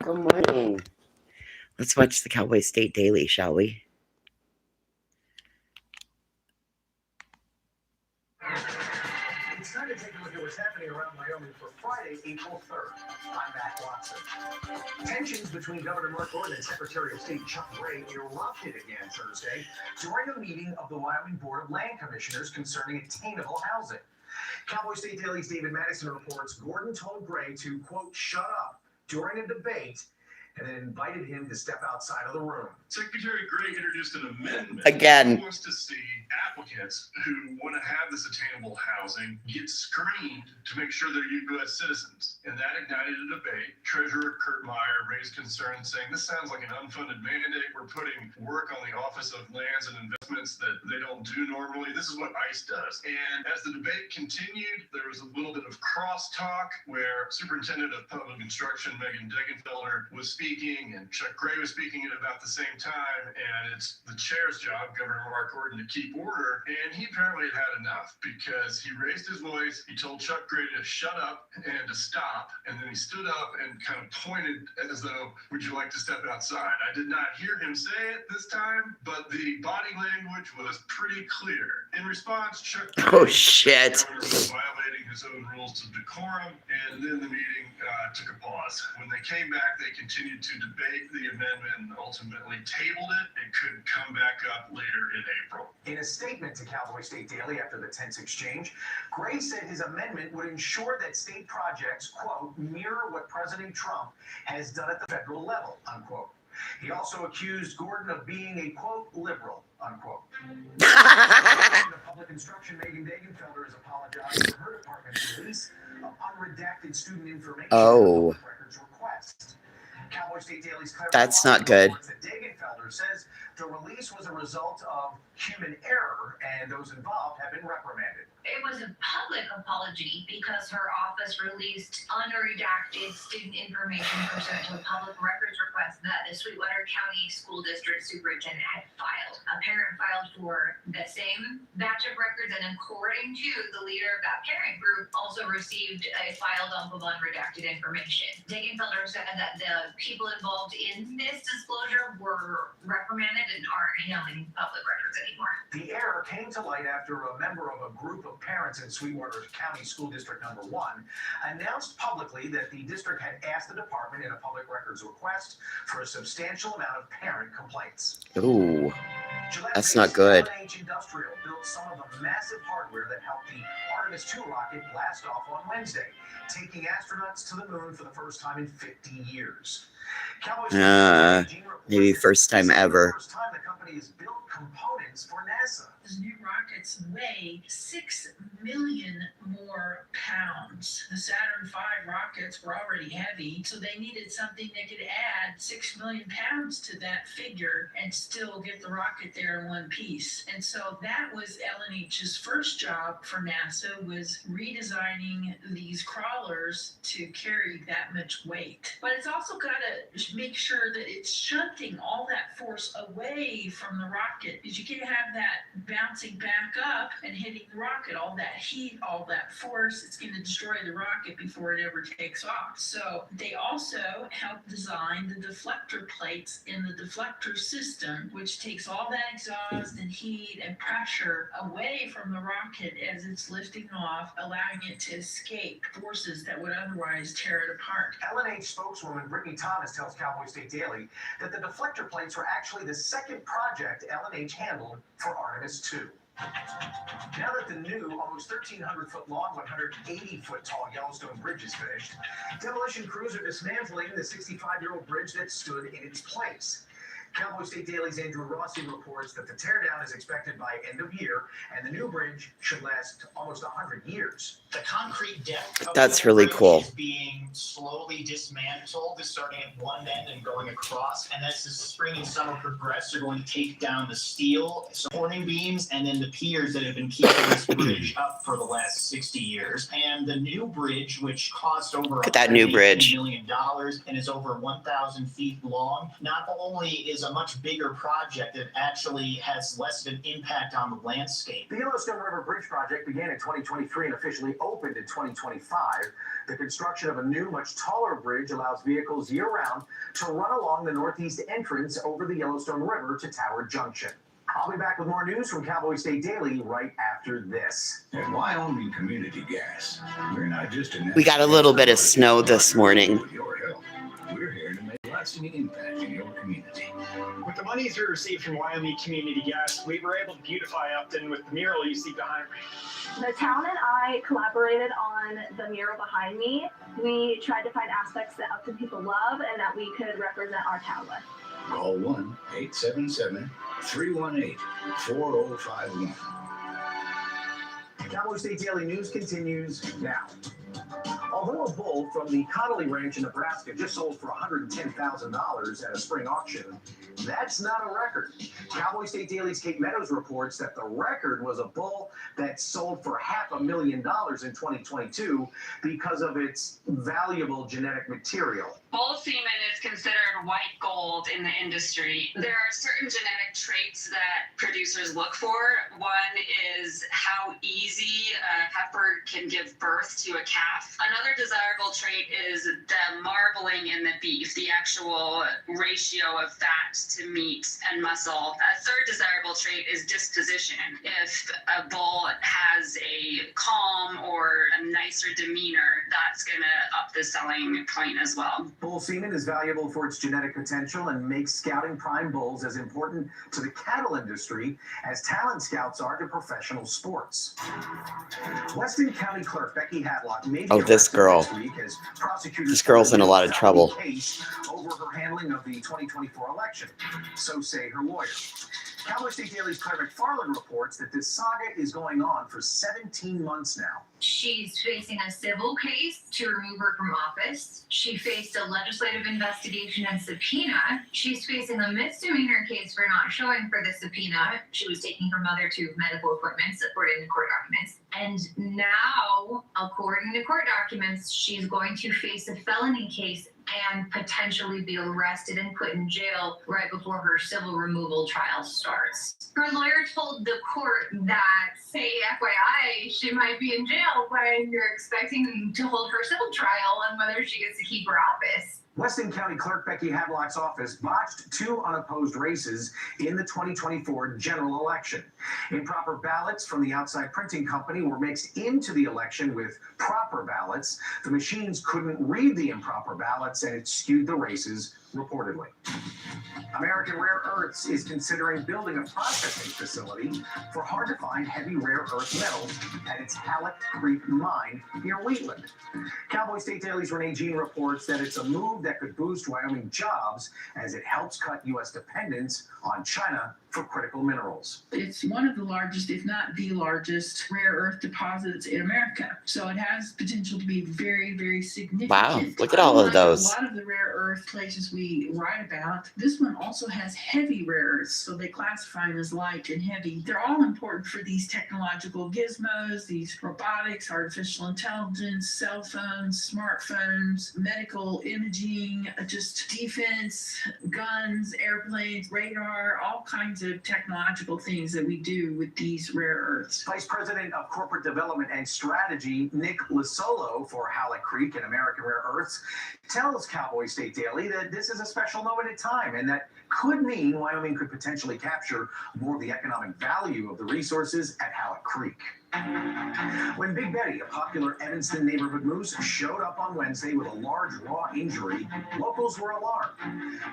Good morning. Let's watch the Cowboy State Daily, shall we? It's time to take a look at what's happening around Wyoming for Friday, April 3rd. I'm Matt Watson. Tensions between Governor Mark Gordon and Secretary of State Chuck Gray erupted again Thursday during a meeting of the Wyoming Board of Land Commissioners concerning attainable housing. Cowboy State Daily's David Madison reports Gordon told Gray to, quote, shut up during a debate and then invited him to step outside of the room. Secretary Gray introduced an amendment. Again. He wants to see applicants who want to have this attainable housing get screened to make sure they're U.S. citizens. And that ignited a debate. Treasurer Kurt Meyer raised concerns saying this sounds like an unfunded mandate. We're putting work on the Office of Lands and Investments that they don't do normally. This is what ICE does. And as the debate continued, there was a little bit of crosstalk where Superintendent of Public Instruction Megan Degenfelder was speaking and Chuck Gray was speaking at about the same time, and it's the chair's job, Governor Mark Gordon, to keep order, and he apparently had enough because he raised his voice, he told Chuck Gray to shut up and to stop, and then he stood up and kind of pointed as though, would you like to step outside? I did not hear him say it this time, but the body language was pretty clear. In response, Chuck Gray, Oh, shit. the governor was violating his own rules of decorum, and then the meeting took a pause. When they came back, they continued to debate the amendment and ultimately tabled it. It could come back up later in April. In a statement to Cowboy State Daily after the tense exchange, Gray said his amendment would ensure that state projects, quote, mirror what President Trump has done at the federal level, unquote. He also accused Gordon of being a, quote, liberal, unquote. Public Instruction Megan Degenfelder has apologized for her department's release of unredacted student information Oh. records request. Cowboy State Daily's Claire That's not good. reports that Degenfelder says the release was a result of human error and those involved have been reprimanded. It was a public apology because her office released unredacted student information pursuant to a public records request that the Sweetwater County School District Superintendent had filed. A parent filed for the same batch of records, and according to the leader of that parent group, also received a file dump of unredacted information. Degenfelder said that the people involved in this disclosure were reprimanded and aren't handling public records anymore. The error came to light after a member of a group of parents in Sweetwater County School District Number 1 announced publicly that the district had asked the department in a public records request for a substantial amount of parent complaints. Ooh. Gillette That's based not good. LNH Industrial built some of the massive hardware that helped the Artemis II rocket blast off on Wednesday, taking astronauts to the moon for the first time in 50 years. Maybe first time ever. First time the company has built components for NASA. The new rockets weigh 6 million more pounds. The Saturn V rockets were already heavy, so they needed something that could add 6 million pounds to that figure and still get the rocket there in one piece. And so that was LNH's first job for NASA, was redesigning these crawlers to carry that much weight. But it's also got to make sure that it's shunting all that force away from the rocket, because you can have that bouncing back up and hitting the rocket, all that heat, all that force, it's going to destroy the rocket before it ever takes off. So they also helped design the deflector plates in the deflector system, which takes all that exhaust and heat and pressure away from the rocket as it's lifting off, allowing it to escape forces that would otherwise tear it apart. LNH spokeswoman Brittany Thomas tells Cowboy State Daily that the deflector plates were actually the second project LNH handled for Artemis II. Now that the new, almost 1,300-foot long, 180-foot tall Yellowstone Bridge is finished, demolition crews are dismantling the 65-year-old bridge that stood in its place. Cowboy State Daily's Andrew Rossi reports that the teardown is expected by end of year, and the new bridge should last almost 100 years. The concrete deck of That's the really bridge cool. is being slowly dismantled, starting at one end and going across. And as the spring and summer progress, they're going to take down the steel supporting beams and then the piers that have been keeping this bridge up for the last 60 years. And the new bridge, which cost over Look at that new bridge. $118 million and is over 1,000 feet long, not only is is a much bigger project that actually has less of an impact on the landscape. The Yellowstone River Bridge project began in 2023 and officially opened in 2025. The construction of a new, much taller bridge allows vehicles year-round to run along the northeast entrance over the Yellowstone River to Tower Junction. I'll be back with more news from Cowboy State Daily right after this. At Wyoming Community Gas, we're not just a We got a little bit of snow this morning. With your help, we're here to make a lasting impact in your community. With the monies we received from Wyoming Community Gas, we were able to beautify Upton with the mural you see behind me. The town and I collaborated on the mural behind me. We tried to find aspects that Upton people love and that we could represent our town with. Call 1-877-318-4051. Cowboy State Daily News continues now. Although a bull from the Connolly Ranch in Nebraska just sold for $110,000 at a spring auction, that's not a record. Cowboy State Daily's Kate Meadows reports that the record was a bull that sold for $500,000 in 2022 because of its valuable genetic material. Bull semen is considered white gold in the industry. There are certain genetic traits that producers look for. One is how easy a heifer can give birth to a calf. Another desirable trait is the marbling in the beef, the actual ratio of fat to meat and muscle. A third desirable trait is disposition. If a bull has a calm or a nicer demeanor, that's going to up the selling point as well. Bull semen is valuable for its genetic potential and makes scouting prime bulls as important to the cattle industry as talent scouts are to professional sports. Weston County Clerk Becky Hadlock made Oh, this girl. this week as prosecutors This girl's in a lot of trouble. case over her handling of the 2024 election. So say her lawyer. Cowboy State Daily's Claire McFarland reports that this saga is going on for 17 months now. She's facing a civil case to remove her from office. She faced a legislative investigation and subpoena. She's facing a misdemeanor case for not showing for the subpoena. She was taking her mother to medical appointments, according to court documents. And now, according to court documents, she's going to face a felony case and potentially be arrested and put in jail right before her civil removal trial starts. Her lawyer told the court that, say, FYI, she might be in jail when you're expecting to hold her civil trial on whether she gets to keep her office. Weston County Clerk Becky Hadlock's office botched 2 unopposed races in the 2024 general election. Improper ballots from the outside printing company were mixed into the election with proper ballots. The machines couldn't read the improper ballots and it skewed the races, reportedly. American Rare Earths is considering building a processing facility for hard-to-find heavy rare earth metals at its Halleck Creek mine near Wheatland. Cowboy State Daily's Renee Jean reports that it's a move that could boost Wyoming jobs as it helps cut U.S. dependence on China for critical minerals. It's one of the largest, if not the largest, rare earth deposits in America. So it has potential to be very, very significant. Wow, look at all of Unlike those. A lot of the rare earth places we write about, this one also has heavy rare earths. So they classify them as light and heavy. They're all important for these technological gizmos, these robotics, artificial intelligence, cell phones, smartphones, medical imaging, just defense, guns, airplanes, radar, all kinds of technological things that we do with these rare earths. Vice President of Corporate Development and Strategy, Nick Lasolo for Halleck Creek and American Rare Earths, tells Cowboy State Daily that this is a special moment in time and that could mean Wyoming could potentially capture more of the economic value of the resources at Halleck Creek. When Big Betty, a popular Evanston neighborhood moose, showed up on Wednesday with a large raw injury, locals were alarmed.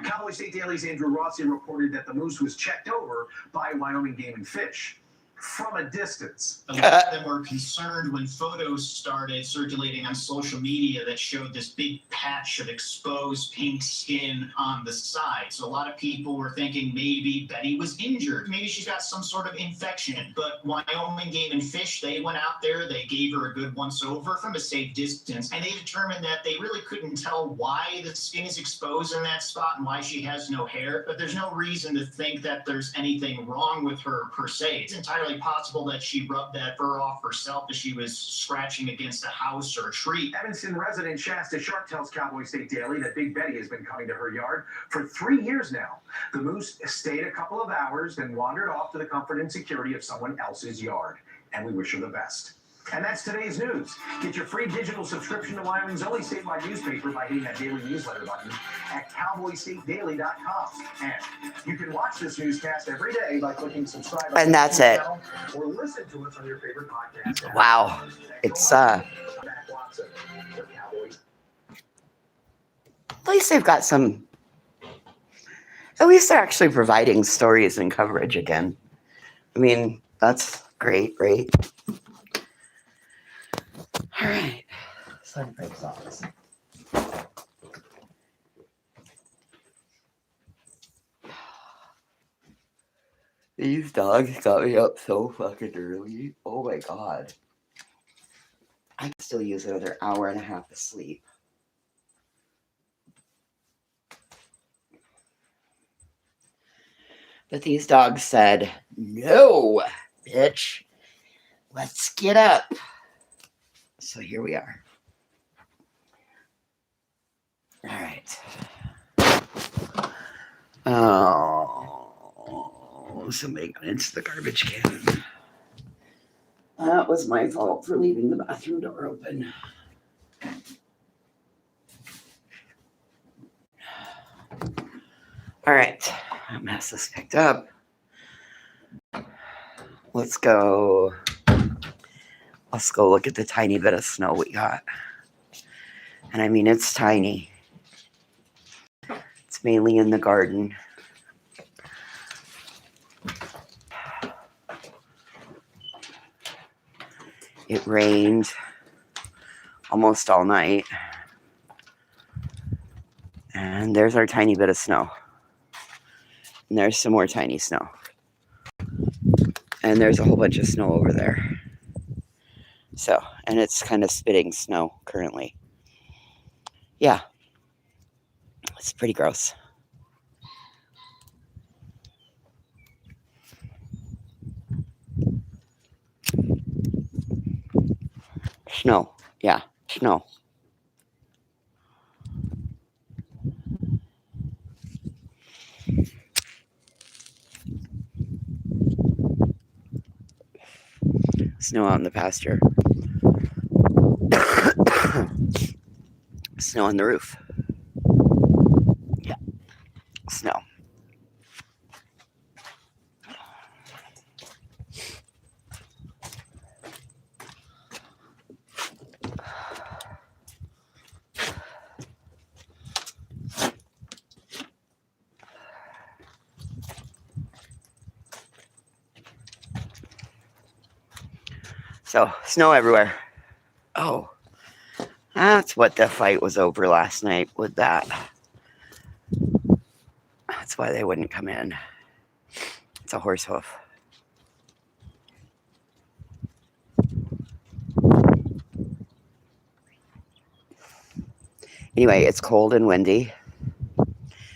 Cowboy State Daily's Andrew Rossi reported that the moose was checked over by Wyoming Game and Fish from a distance. A lot of them were concerned when photos started circulating on social media that showed this big patch of exposed pink skin on the side. So a lot of people were thinking maybe Betty was injured. Maybe she's got some sort of infection. But Wyoming Game and Fish, they went out there, they gave her a good once over from a safe distance, and they determined that they really couldn't tell why the skin is exposed in that spot and why she has no hair. But there's no reason to think that there's anything wrong with her per se. It's entirely entirely possible that she rubbed that fur off herself as she was scratching against a house or a tree. Evanston resident Shasta Sharp tells Cowboy State Daily that Big Betty has been coming to her yard for 3 years now. The moose stayed a couple of hours, then wandered off to the comfort and security of someone else's yard. And we wish her the best. And that's today's news. Get your free digital subscription to Wyoming's only statewide newspaper by hitting that daily newsletter button at cowboystatedaily.com. And you can watch this newscast every day by clicking subscribe. And that's it. Or listen to us on your favorite podcast app. Wow. It's Back Watson for Cowboys. at least they've got some, at least they're actually providing stories and coverage again. I mean, that's great, right? All right. Sun breaks off. These dogs got me up so fucking early. Oh my god. I can still use another hour and a half of sleep. But these dogs said, no, bitch. Let's get up. So here we are. All right. Oh, somebody got into the garbage can. That was my fault for leaving the bathroom door open. All right. That mess is picked up. Let's go. Let's go look at the tiny bit of snow we got. And I mean, it's tiny. It's mainly in the garden. It rained almost all night. And there's our tiny bit of snow. And there's some more tiny snow. And there's a whole bunch of snow over there. So, and it's kind of spitting snow currently. Yeah. It's pretty gross. Snow. Yeah, snow. Snow out in the pasture. Snow on the roof. Yeah, snow. So, snow everywhere. Oh, that's what the fight was over last night with that. That's why they wouldn't come in. It's a horse hoof. Anyway, it's cold and windy.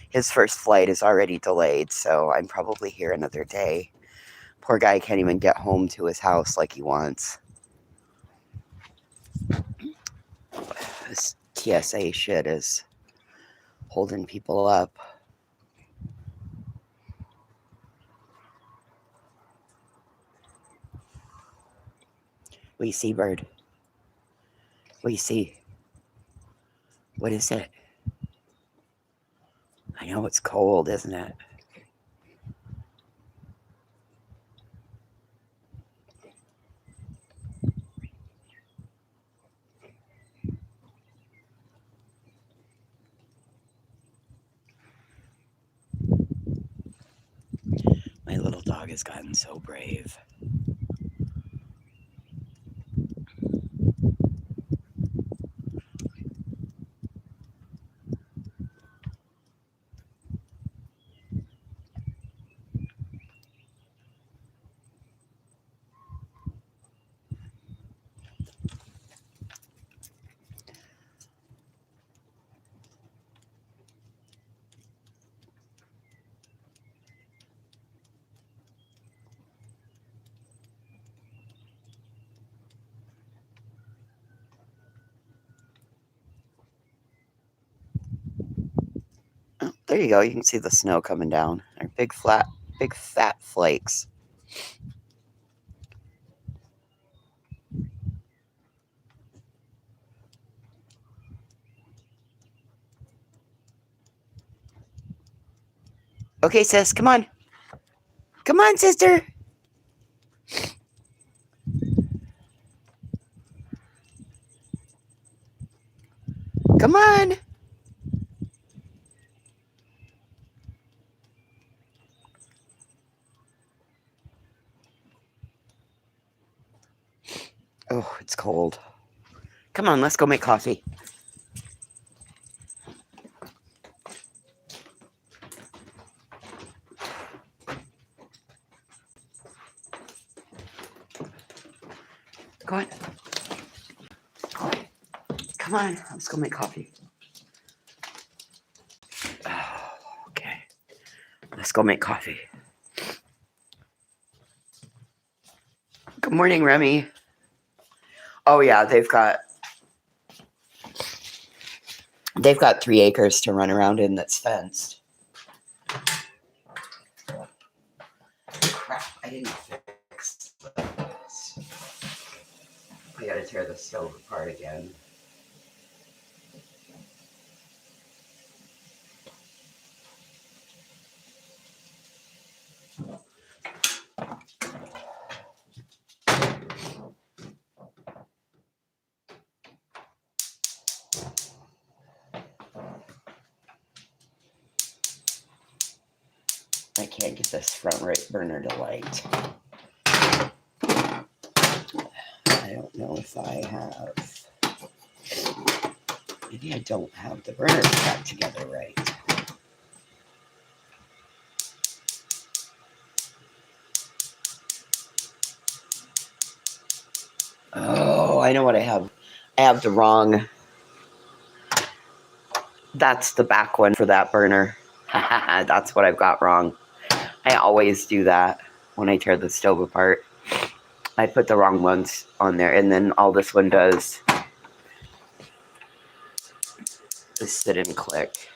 His first flight is already delayed, so I'm probably here another day. Poor guy can't even get home to his house like he wants. This TSA shit is holding people up. What do you see, bird? What do you see? What is it? I know it's cold, isn't it? My little dog has gotten so brave. There you go. You can see the snow coming down. They're big fat flakes. Okay, sis, come on. Come on, sister. Come on. Oh, it's cold. Come on, let's go make coffee. Go on. Come on, let's go make coffee. Oh, okay. Let's go make coffee. Good morning, Remy. Oh yeah, they've got 3 acres to run around in that's fenced. Crap, I didn't fix this. I gotta tear the stove apart again. I can't get this front right burner to light. I don't know if I have. Maybe I don't have the burners back together right. Oh, I know what I have. I have the wrong. That's the back one for that burner. That's what I've got wrong. I always do that when I tear the stove apart. I put the wrong ones on there, and then all this one does is sit and click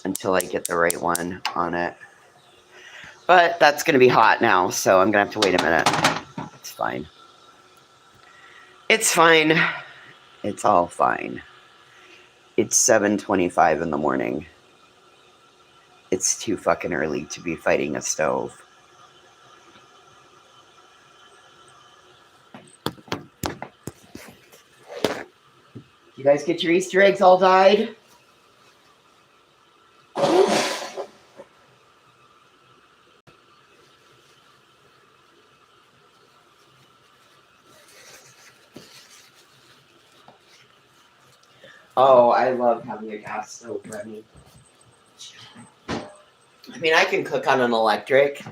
until I get the right one on it. But that's going to be hot now, so I'm going to have to wait a minute. It's fine. It's fine. It's all fine. It's 7:25 in the morning. It's too fucking early to be fighting a stove. You guys get your Easter eggs all dyed? Oh, I love having a gas stove, Remy. I mean, I can cook on an electric.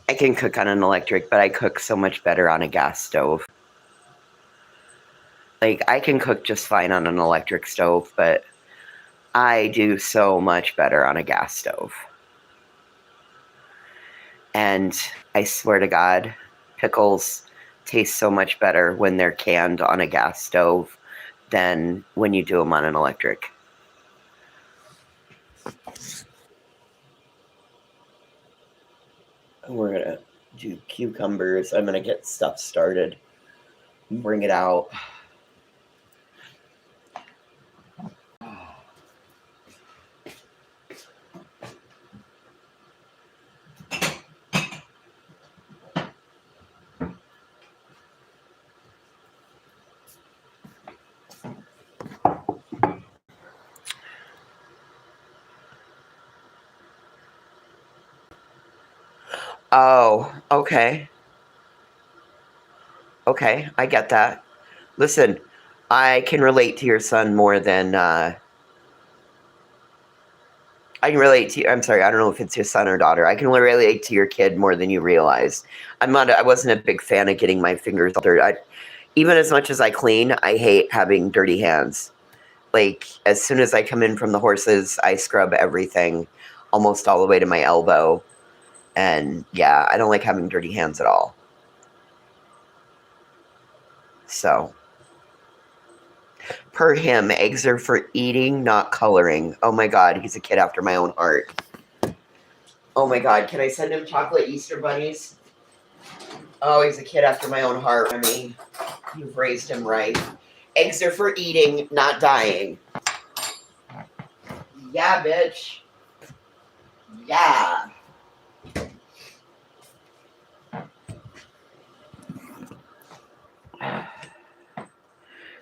But I cook so much better on a gas stove. Like, I can cook just fine on an electric stove, but I do so much better on a gas stove. And I swear to God, pickles taste so much better when they're canned on a gas stove than when you do them on an electric. We're going to do cucumbers. I'm going to get stuff started. Bring it out. Oh, okay. Okay, I get that. Listen, I can relate to your son more than, I can relate to you. I'm sorry, I don't know if it's your son or daughter. I can relate to your kid more than you realize. I wasn't a big fan of getting my fingers dirty. Even as much as I clean, I hate having dirty hands. Like, as soon as I come in from the horses, I scrub everything almost all the way to my elbow. And yeah, I don't like having dirty hands at all. So, Per him, eggs are for eating, not coloring. Oh my God, he's a kid after my own heart. Oh my God, can I send him chocolate Easter bunnies? Oh, he's a kid after my own heart. I mean, you've raised him right. Eggs are for eating, not dying. Yeah, bitch. Yeah.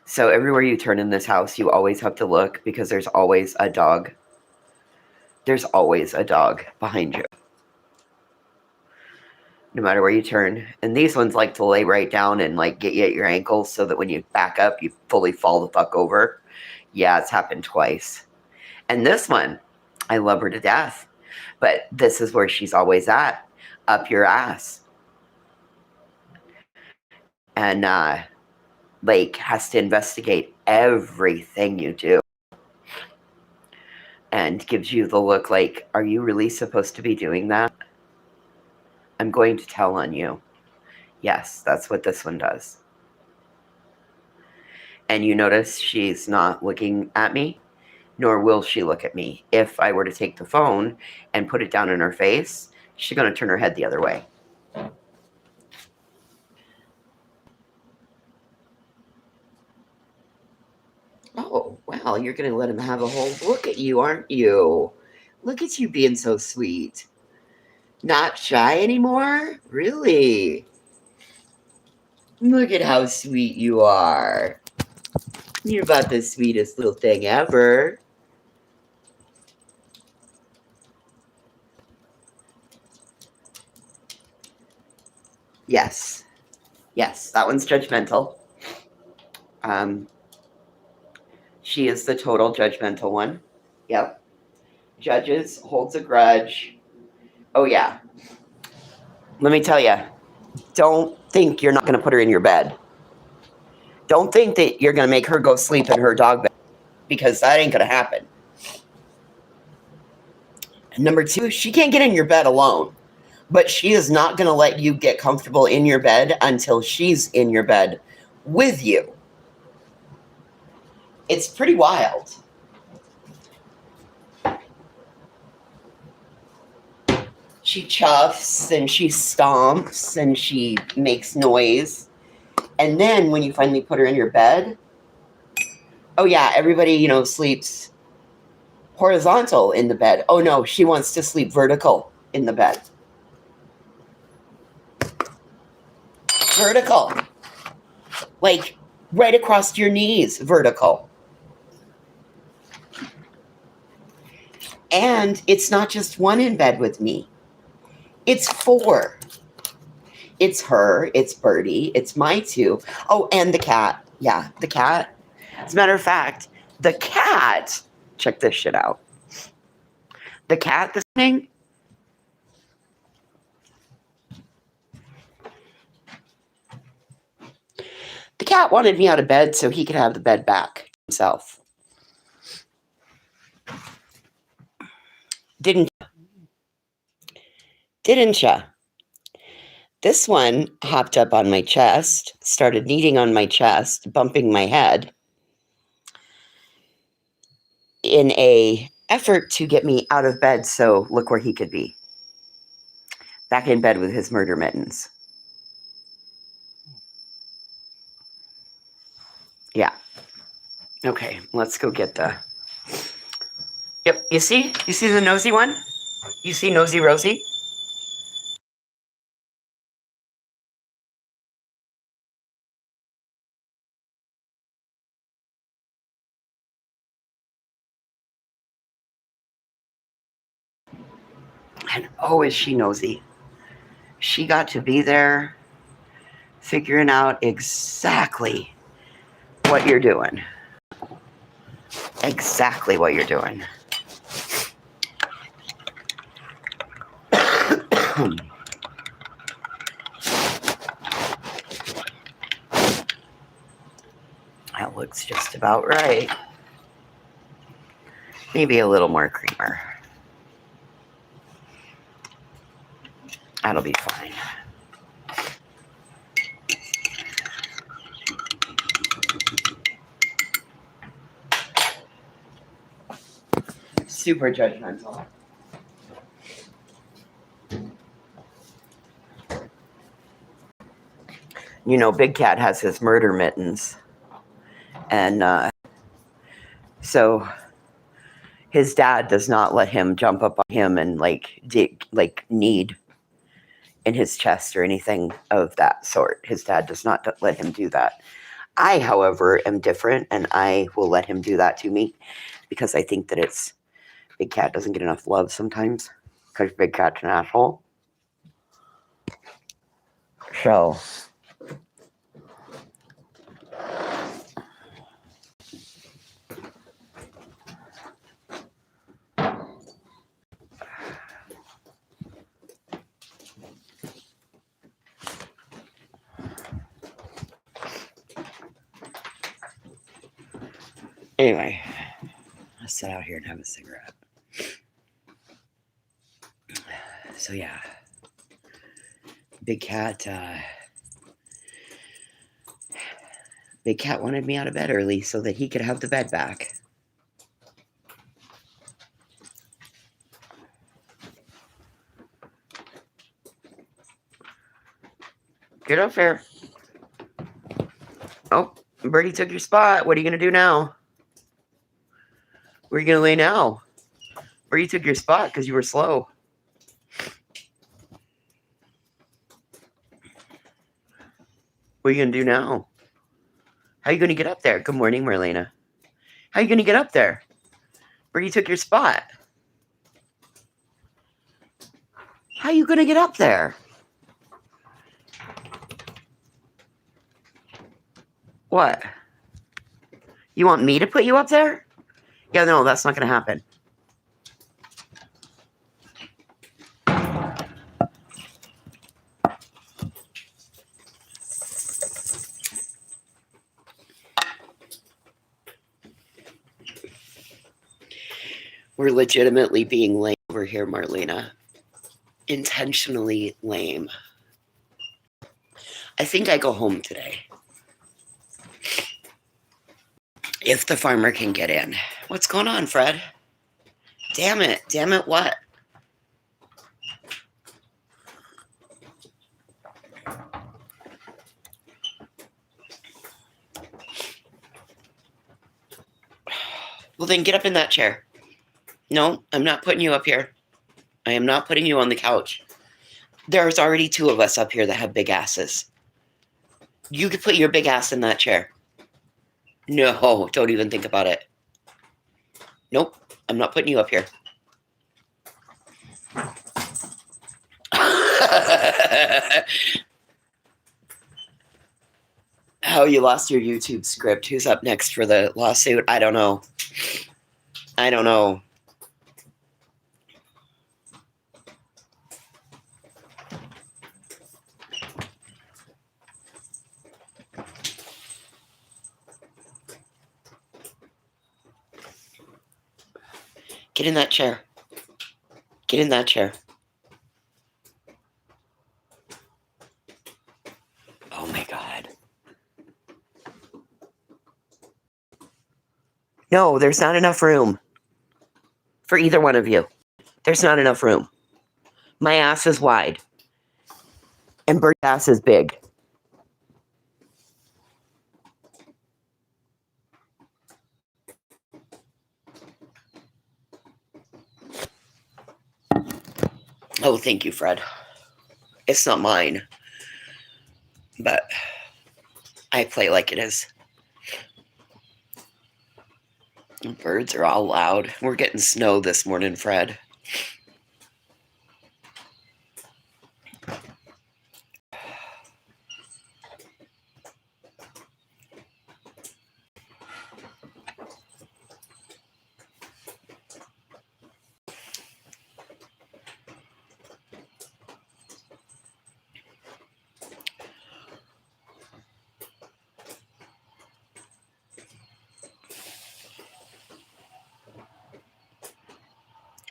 So everywhere you turn in this house, you always have to look because there's always a dog. There's always a dog behind you. No matter where you turn. And these ones like to lay right down and like get you at your ankles so that when you back up, you fully fall the fuck over. Yeah, it's happened twice. And this one, I love her to death. But this is where she's always at. Up your ass. And like has to investigate everything you do. And gives you the look like, are you really supposed to be doing that? I'm going to tell on you. Yes, that's what this one does. And you notice she's not looking at me, nor will she look at me. If I were to take the phone and put it down in her face, she's going to turn her head the other way. Oh, well, you're going to let him have a whole look at you, aren't you? Look at you being so sweet. Not shy anymore? Really? Look at how sweet you are. You're about the sweetest little thing ever. Yes. Yes, that one's judgmental. She is the total judgmental one. Yep. Judges, holds a grudge. Oh, yeah. Let me tell you, don't think you're not going to put her in your bed. Don't think that you're going to make her go sleep in her dog bed, because that ain't going to happen. And number two, she can't get in your bed alone, but she is not going to let you get comfortable in your bed until she's in your bed with you. It's pretty wild. She chuffs and she stomps and she makes noise. And then when you finally put her in your bed, oh yeah, everybody, sleeps horizontal in the bed. Oh no, she wants to sleep vertical in the bed. Vertical. Like right across your knees, vertical. And it's not just one in bed with me. It's 4. It's her, it's Birdie, it's my 2. Oh, and the cat. Yeah, the cat. As a matter of fact, the cat, check this shit out. The cat this morning, the cat wanted me out of bed so he could have the bed back himself. Didn't ya? This one hopped up on my chest, started kneading on my chest, bumping my head in a effort to get me out of bed, so look where he could be. Back in bed with his murder mittens. Yeah. Okay, let's go get the... Yep, you see? You see the nosy one? You see Nosy Rosie? And oh, is she nosy. She got to be there figuring out exactly what you're doing. Exactly what you're doing. That looks just about right. Maybe a little more creamer. That'll be fine. Super judgmental. You know, Big Cat has his murder mittens. And so his dad does not let him jump up on him and knead in his chest or anything of that sort. His dad does not let him do that. I, however, am different, and I will let him do that to me because I think that Big Cat doesn't get enough love sometimes because Big Cat's an asshole. So anyway, let's sit out here and have a cigarette. So yeah, Big Cat wanted me out of bed early so that he could have the bed back. Get up here. Oh, Birdie took your spot. What are you going to do now? Where are you going to lay now? Birdie took your spot because you were slow. What are you going to do now? How are you going to get up there? Good morning, Marlena. How are you going to get up there? Birdie took your spot. How are you going to get up there? What? You want me to put you up there? Yeah, no, that's not going to happen. We're legitimately being lame over here, Marlena. Intentionally lame. I think I go home today. If the farmer can get in. What's going on, Fred? Damn it. Damn it, what? Well, then get up in that chair. No, I'm not putting you up here. I am not putting you on the couch. There's already two of us up here that have big asses. You could put your big ass in that chair. No, don't even think about it. Nope, I'm not putting you up here. How you lost your YouTube script. Who's up next for the lawsuit? I don't know. I don't know. Get in that chair. Get in that chair. Oh my God. No, there's not enough room for either one of you. There's not enough room. My ass is wide. And Bert's ass is big. Oh, thank you, Fred. It's not mine. But I play like it is. Birds are all loud. We're getting snow this morning, Fred.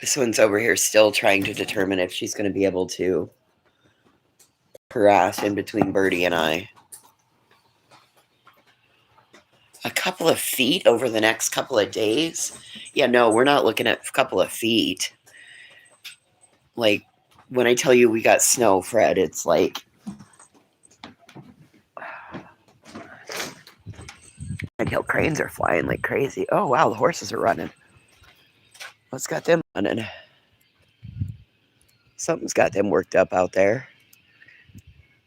This one's over here still trying to determine if she's going to be able to harass in between Birdie and I. A couple couple of feet over the next couple of days. Yeah, no, we're not looking at a couple of feet. Like, when I tell you we got snow, Fred, it's like... And hill cranes are flying like crazy. Oh, wow, the horses are running. What's got them running? Something's got them worked up out there.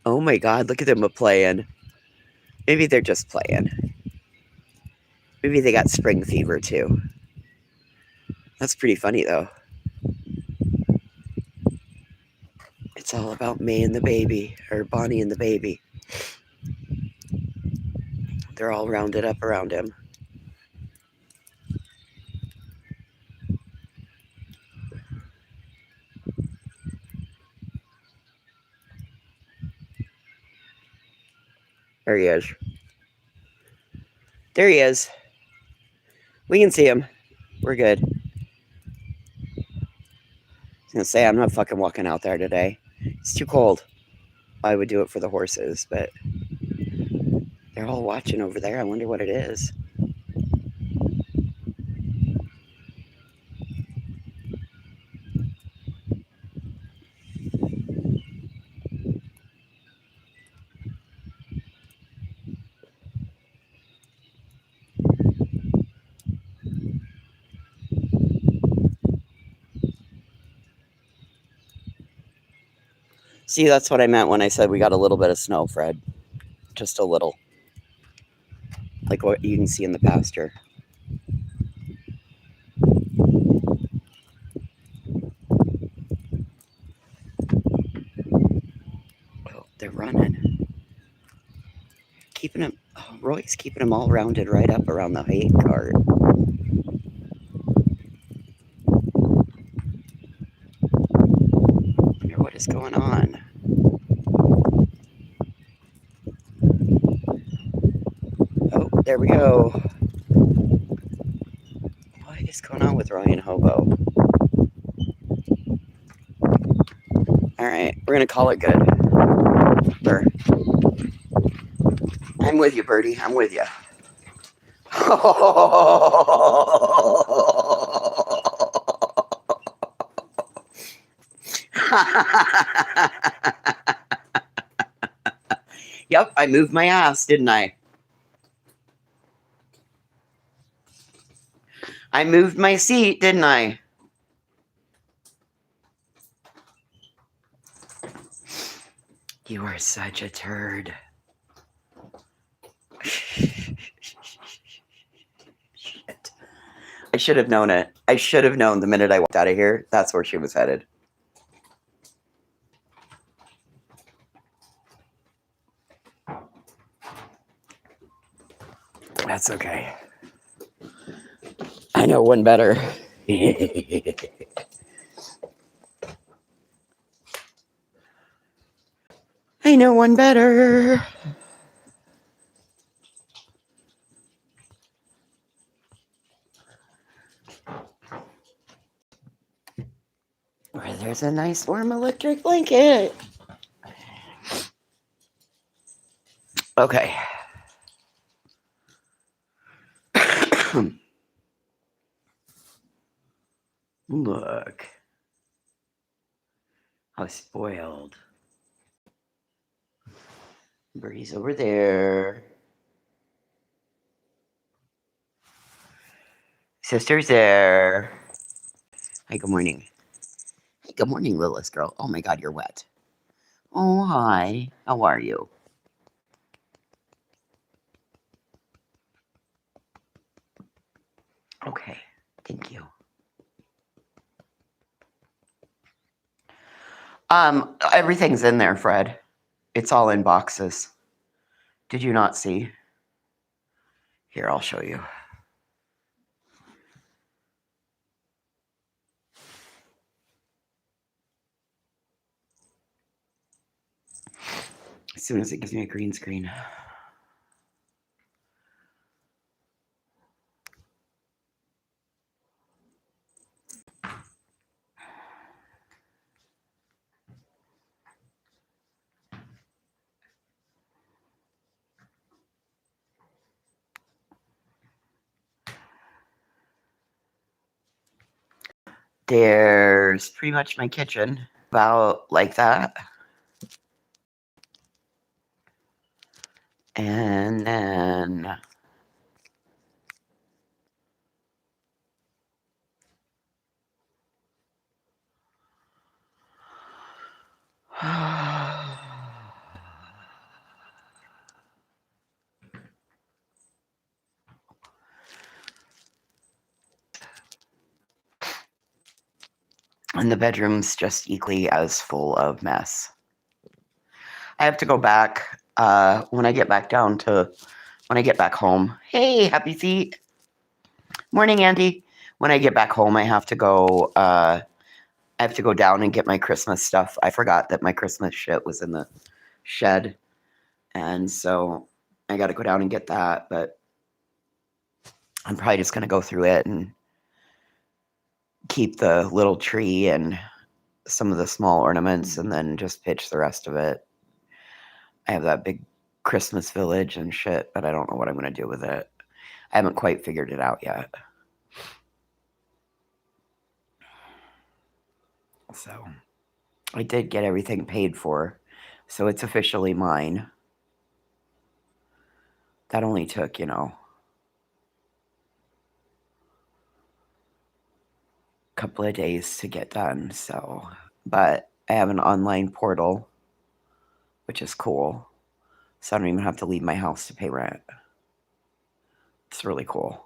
Oh, my God, look at them playing. Maybe they're just playing. Maybe they got spring fever, too. That's pretty funny, though. It's all about May and the baby, or Bonnie and the baby. They're all rounded up around him. There he is. There he is. We can see him. We're good. I was going to say, I'm not fucking walking out there today. It's too cold. I would do it for the horses, but they're all watching over there. I wonder what it is. See, that's what I meant when I said we got a little bit of snow, Fred. Just a little. Like what you can see in the pasture. Oh, they're running. Keeping them. Oh, Roy's keeping them all rounded right up around the hay cart. I wonder what is going on. Oh, there we go. What is going on with Roy and Hobo? Alright, we're going to call it good. Sure. I'm with you, Birdie. I'm with you. Yep, I moved my ass, didn't I? I moved my seat, didn't I? You are such a turd. Shit. I should have known it. I should have known the minute I walked out of here. That's where she was headed. That's okay. I know one better. I know one better. Where there's a nice warm electric blanket. Okay. Look. How spoiled. Birdie's over there. Sister's there. Hi, good morning. Hey, good morning, Lilith girl. Oh my God, you're wet. Oh, hi. How are you? Okay, thank you. Everything's in there, Fred. It's all in boxes. Did you not see? Here, I'll show you. As soon as it gives me a green screen. There's pretty much my kitchen, about like that. And then and the bedroom's just equally as full of mess. I have to go back when I get back home. Hey, happy feet. Morning, Andy. When I get back home, I have to go down and get my Christmas stuff. I forgot that my Christmas shit was in the shed. And so I got to go down and get that, but I'm probably just going to go through it and keep the little tree and some of the small ornaments and then just pitch the rest of it. I have that big Christmas village and shit, but I don't know what I'm going to do with it. I haven't quite figured it out yet. So I did get everything paid for, so it's officially mine. That only took, a couple of days to get done. So, but I have an online portal, which is cool. So I don't even have to leave my house to pay rent. It's really cool.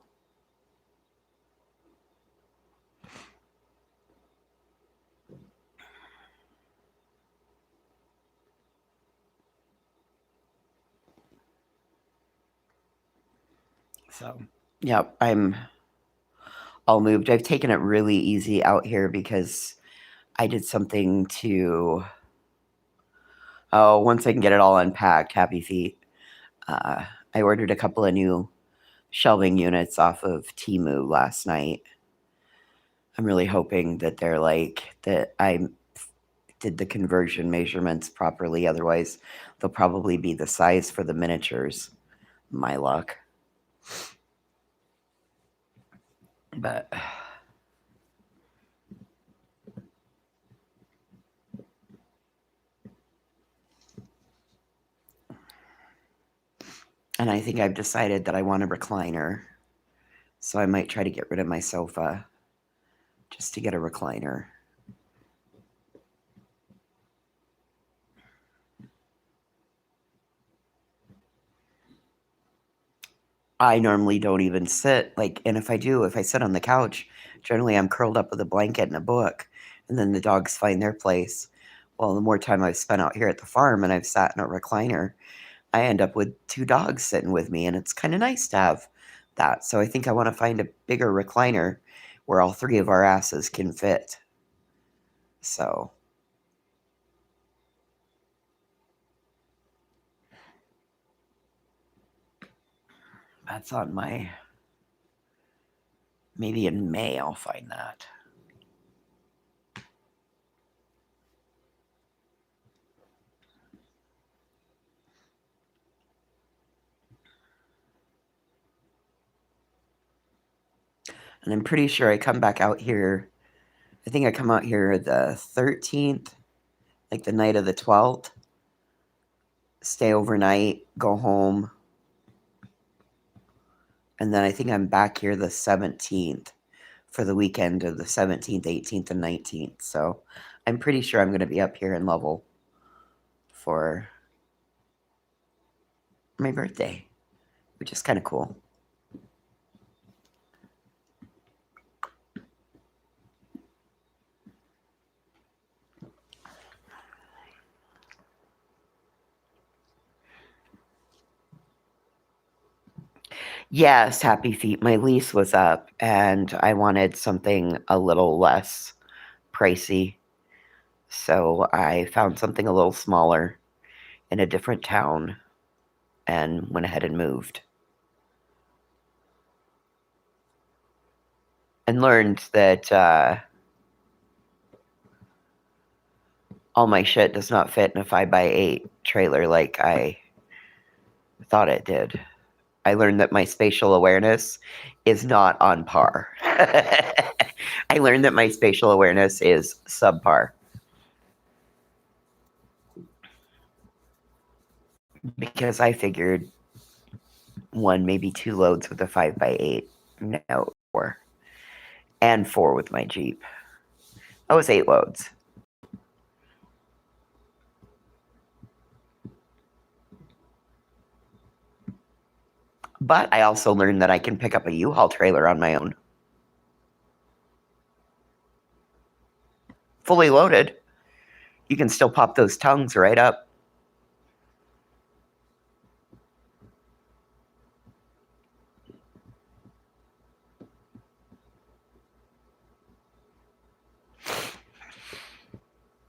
So, yeah, I'm all moved. I've taken it really easy out here because I did something to, once I can get it all unpacked, happy feet. I ordered a couple of new shelving units off of Temu last night. I'm really hoping that they're that I did the conversion measurements properly. Otherwise, they'll probably be the size for the miniatures. My luck. But and I think I've decided that I want a recliner. So I might try to get rid of my sofa just to get a recliner. I normally don't even sit, and if I sit on the couch, generally I'm curled up with a blanket and a book, and then the dogs find their place. Well, the more time I've spent out here at the farm and I've sat in a recliner, I end up with 2 dogs sitting with me, and it's kind of nice to have that. So I think I want to find a bigger recliner where all 3 of our asses can fit. So that's on maybe in May I'll find that. And I'm pretty sure I come back out here. I think I come out here the 13th, the night of the 12th. Stay overnight, go home. And then I think I'm back here the 17th for the weekend of the 17th, 18th, and 19th. So I'm pretty sure I'm going to be up here in Lovell for my birthday, which is kind of cool. Yes, happy feet. My lease was up and I wanted something a little less pricey. So I found something a little smaller in a different town and went ahead and moved. And learned that all my shit does not fit in a 5x8 trailer like I thought it did. I learned that my spatial awareness is not on par. I learned that my spatial awareness is subpar. Because I figured 1, maybe 2 loads with a 5x8. No, 4. And 4 with my Jeep. That was 8 loads. But I also learned that I can pick up a U-Haul trailer on my own. Fully loaded. You can still pop those tongues right up.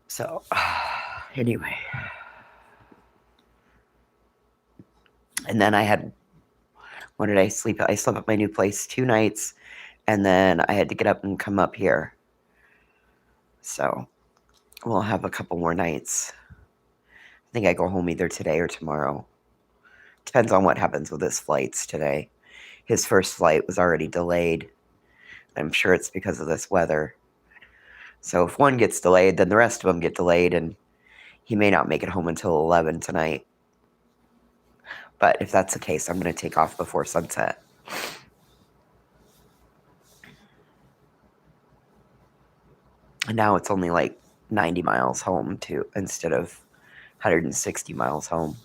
So, anyway. And then I had, when did I sleep? I slept at my new place 2 nights, and then I had to get up and come up here. So, we'll have a couple more nights. I think I go home either today or tomorrow. Depends on what happens with his flights today. His first flight was already delayed. I'm sure it's because of this weather. So if one gets delayed, then the rest of them get delayed, and he may not make it home until 11 tonight. But if that's the case, I'm going to take off before sunset. And now it's only like 90 miles home instead of 160 miles home.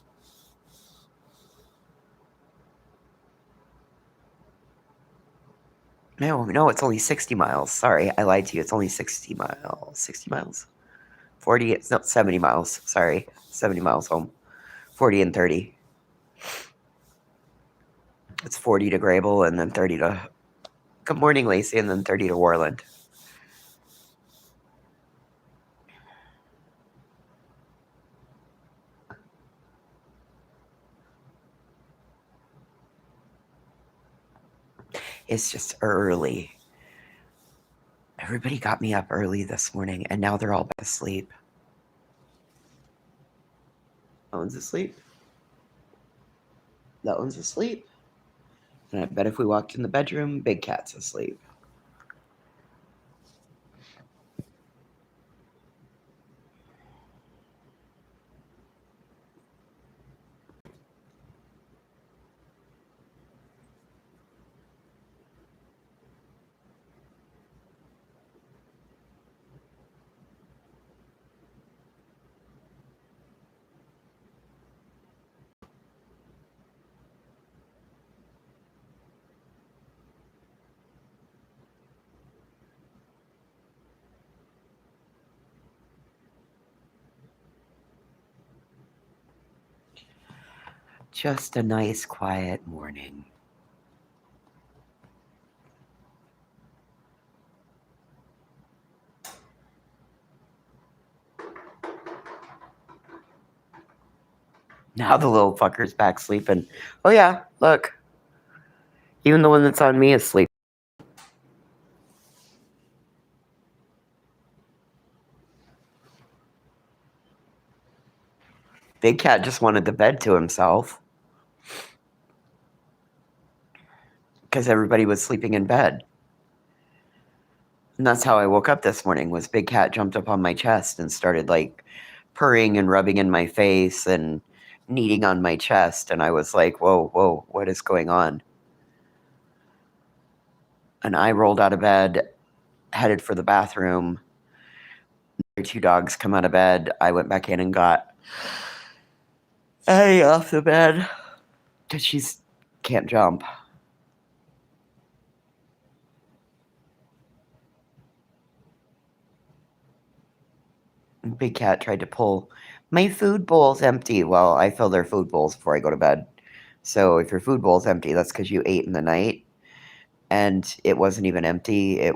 No, it's only 60 miles. Sorry, I lied to you. It's only 60 miles. 60 miles? 40, it's not 70 miles. Sorry, 70 miles home. 40 and 30. It's 40 to Grable and then 30 to... Good morning, Lacey, and then 30 to Warland. It's just early. Everybody got me up early this morning, and now they're all back asleep. That one's asleep. That one's asleep. And I bet if we walked in the bedroom, Big Cat's asleep. Just a nice, quiet morning. Now the little fucker's back sleeping. Oh yeah, look. Even the one that's on me is sleeping. Big Cat just wanted the bed to himself. Because everybody was sleeping in bed. And that's how I woke up this morning, was Big Cat jumped up on my chest and started like purring and rubbing in my face and kneading on my chest. And I was like, whoa, what is going on? And I rolled out of bed, headed for the bathroom. The 2 dogs come out of bed. I went back in and got Eddie off the bed because she can't jump. Big Cat tried to pull, my food bowl's empty. Well, I fill their food bowls before I go to bed. So if your food bowl's empty, that's because you ate in the night. And it wasn't even empty. It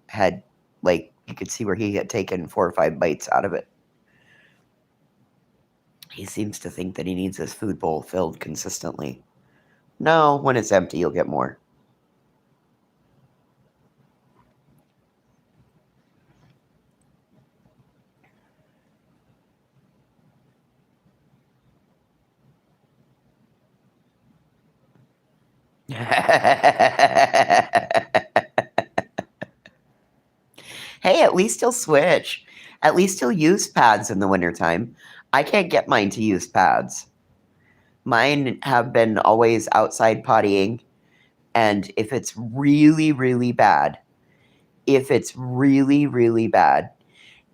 had, like, you could see where he had taken 4 or 5 bites out of it. He seems to think that he needs his food bowl filled consistently. No, when it's empty, you'll get more. Hey, at least he'll switch. At least he'll use pads in the wintertime. I can't get mine to use pads. Mine have been always outside pottying. And if it's really, really bad,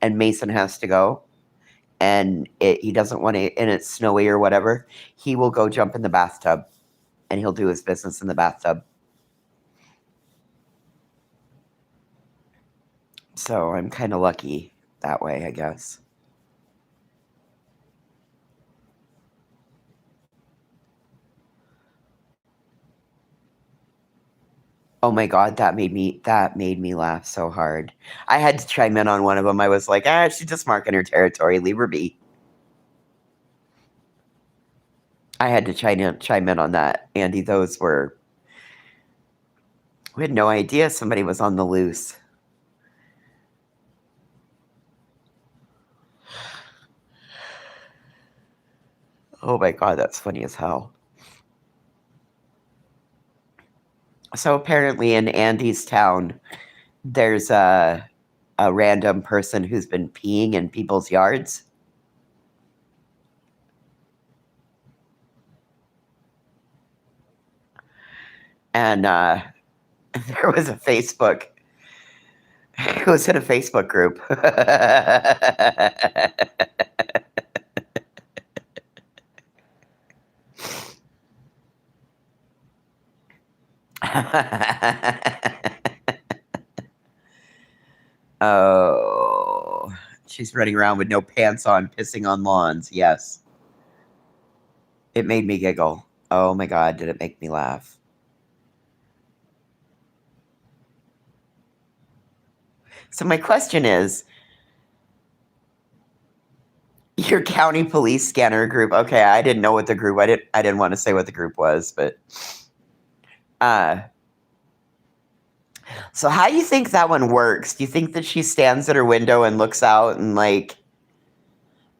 and Mason has to go, and he doesn't want to, and it's snowy or whatever, he will go jump in the bathtub, and he'll do his business in the bathtub. So I'm kind of lucky that way, I guess. Oh my God, that made me laugh so hard. I had to chime in on one of them. I was like, she's just marking her territory. Leave her be. I had to chime in on that, Andy. We had no idea somebody was on the loose. Oh my God, that's funny as hell. So apparently in Andy's town, there's a random person who's been peeing in people's yards. And there was a Facebook. It was in a Facebook group. Oh, she's running around with no pants on, pissing on lawns. Yes. It made me giggle. Oh my God, did it make me laugh? So my question is, your county police scanner group. Okay, I didn't know what the group. I didn't want to say what the group was, but so how do you think that one works? Do you think that she stands at her window and looks out and like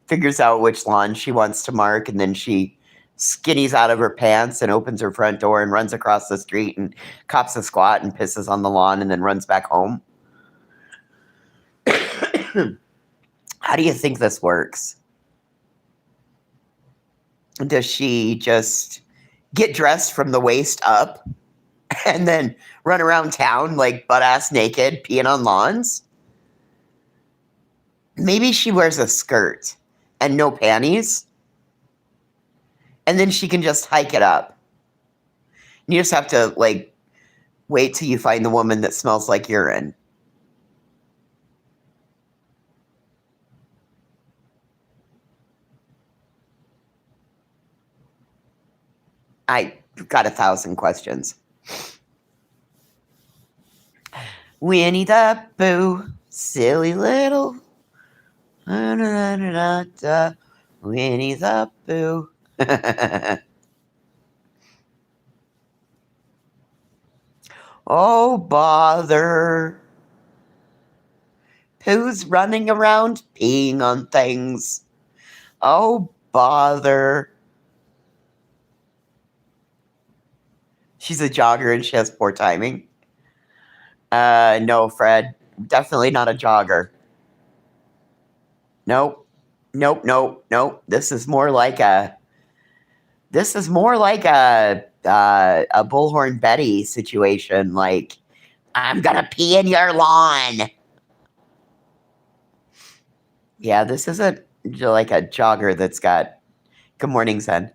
figures out which lawn she wants to mark, and then she skinnies out of her pants and opens her front door and runs across the street and cops a squat and pisses on the lawn and then runs back home? How do you think this works? Does she just get dressed from the waist up and then run around town like butt-ass naked, peeing on lawns? Maybe she wears a skirt and no panties, and then she can just hike it up. You just have to, like, wait till you find the woman that smells like urine. I got 1,000 questions. Winnie the Pooh, silly little. Winnie the Pooh. Oh, bother. Pooh's running around peeing on things. Oh, bother. She's a jogger and she has poor timing. No, Fred. Definitely not a jogger. Nope. This is more like a Bullhorn Betty situation. Like, I'm gonna pee in your lawn. Yeah, this isn't like a jogger that's got. Good morning, Zen.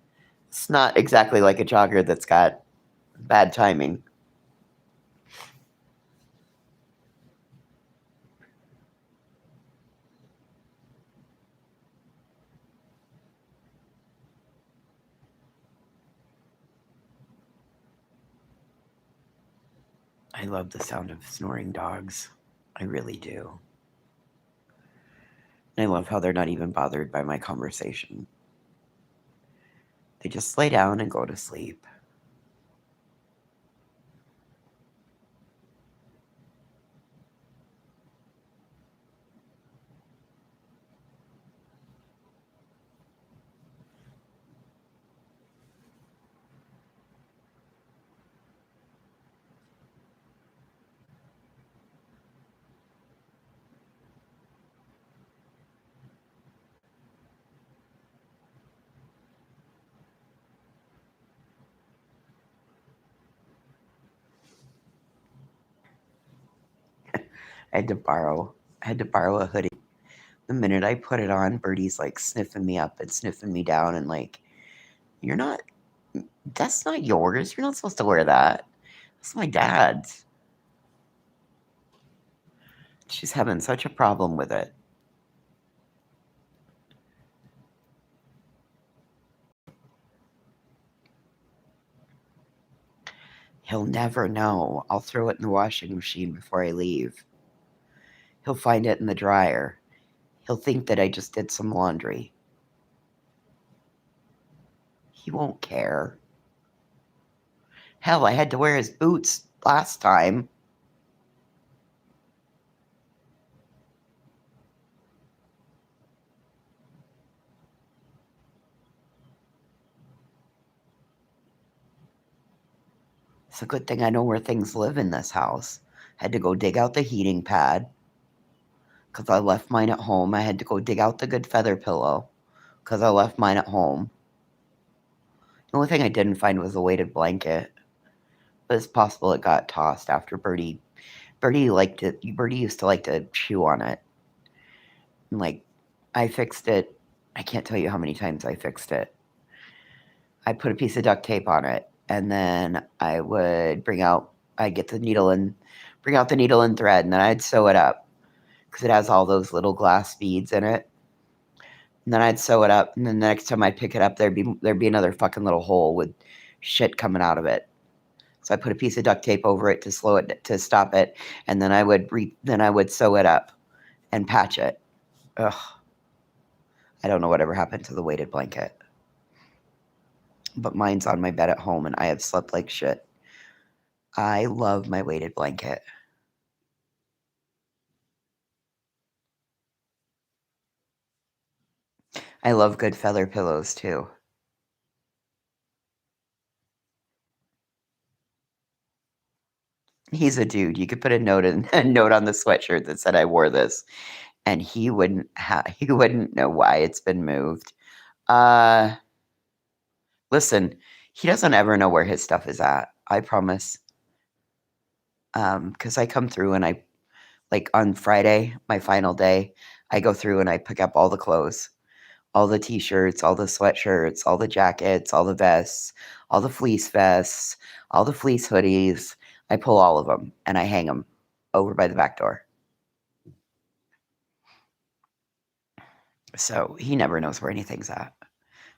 It's not exactly like a jogger that's got bad timing. I love the sound of snoring dogs. I really do. I love how they're not even bothered by my conversation. They just lay down and go to sleep. I had to borrow a hoodie. The minute I put it on, Birdie's like sniffing me up and sniffing me down and like, that's not yours. You're not supposed to wear that. That's my dad's. She's having such a problem with it. He'll never know. I'll throw it in the washing machine before I leave. He'll find it in the dryer. He'll think that I just did some laundry. He won't care. Hell, I had to wear his boots last time. It's a good thing I know where things live in this house. Had to go dig out the heating pad because I left mine at home. I had to go dig out the good feather pillow because I left mine at home. The only thing I didn't find was a weighted blanket. But it's possible it got tossed after Birdie. Birdie used to like to chew on it. And like, I fixed it. I can't tell you how many times I fixed it. I put a piece of duct tape on it, and then I would bring out the needle and thread, and then I'd sew it up because it has all those little glass beads in it. And then I'd sew it up, and then the next time I'd pick it up, there'd be another fucking little hole with shit coming out of it. So I put a piece of duct tape over it to stop it, and then I would sew it up and patch it. Ugh. I don't know whatever happened to the weighted blanket. But mine's on my bed at home, and I have slept like shit. I love my weighted blanket. I love good feather pillows, too. He's a dude. You could put a note on the sweatshirt that said I wore this, and he wouldn't know why it's been moved. Listen, he doesn't ever know where his stuff is at. I promise. Because I come through and I, like on Friday, my final day, I go through and I pick up all the clothes, all the t-shirts, all the sweatshirts, all the jackets, all the vests, all the fleece vests, all the fleece hoodies. I pull all of them and I hang them over by the back door. So he never knows where anything's at.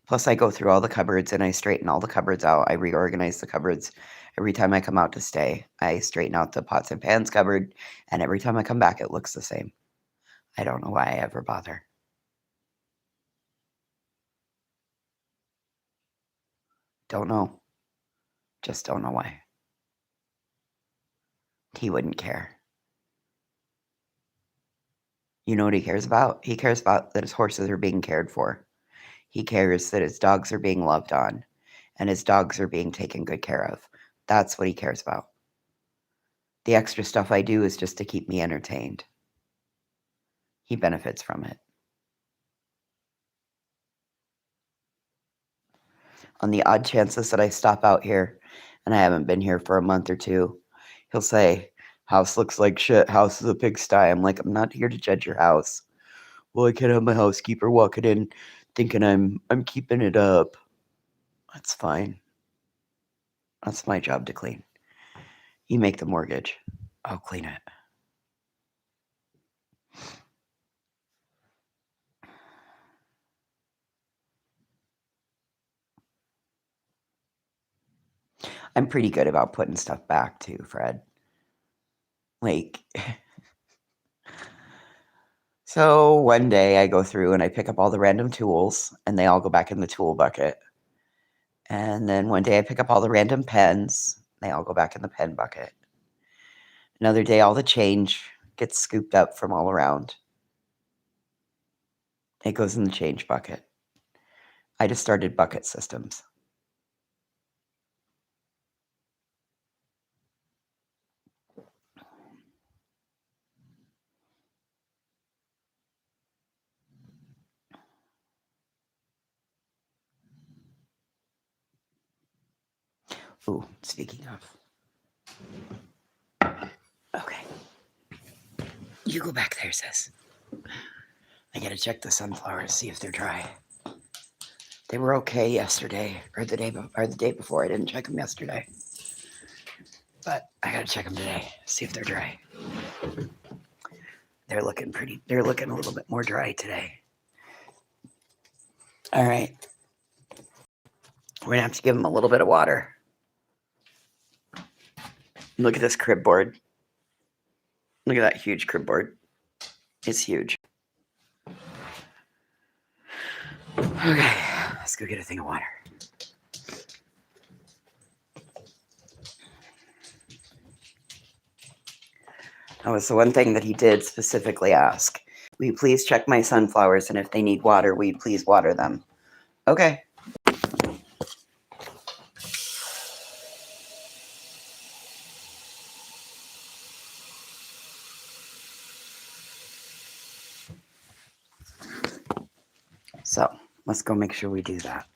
Plus, I go through all the cupboards and I straighten all the cupboards out. I reorganize the cupboards. Every time I come out to stay, I straighten out the pots and pans cupboard. And every time I come back, it looks the same. I don't know why I ever bother. Don't know. Just don't know why. He wouldn't care. You know what he cares about? He cares about that his horses are being cared for. He cares that his dogs are being loved on and his dogs are being taken good care of. That's what he cares about. The extra stuff I do is just to keep me entertained. He benefits from it. On the odd chances that I stop out here and I haven't been here for a month or two, he'll say, "House looks like shit. House is a pigsty." I'm like, "I'm not here to judge your house." "Well, I can't have my housekeeper walking in thinking I'm keeping it up." That's fine. That's my job to clean. You make the mortgage. I'll clean it. I'm pretty good about putting stuff back too, Fred. Like, so one day I go through and I pick up all the random tools and they all go back in the tool bucket. And then one day I pick up all the random pens. They all go back in the pen bucket. Another day, all the change gets scooped up from all around. It goes in the change bucket. I just started bucket systems. Ooh, speaking of. Okay. You go back there, sis. I gotta check the sunflowers, see if they're dry. They were okay yesterday, or the day before. I didn't check them yesterday, but I gotta check them today, see if they're dry. They're looking a little bit more dry today. All right. We're gonna have to give them a little bit of water. Look at this crib board. Look at that huge crib board. It's huge. Okay, let's go get a thing of water. That was the one thing that he did specifically ask. Will you please check my sunflowers, and if they need water, will you please water them? Okay. So let's go make sure we do that.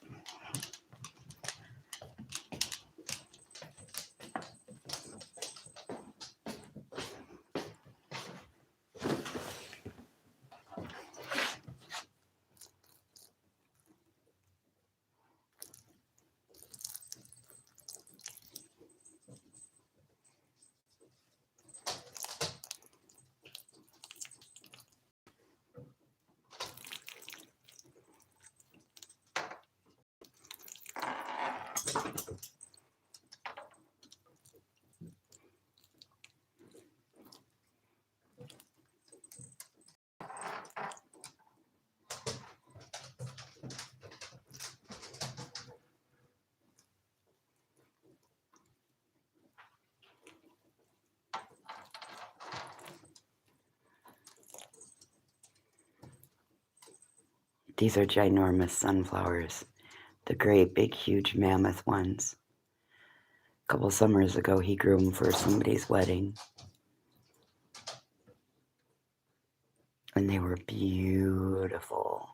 These are ginormous sunflowers. The great, big, huge, mammoth ones. A couple summers ago, he grew them for somebody's wedding. And they were beautiful.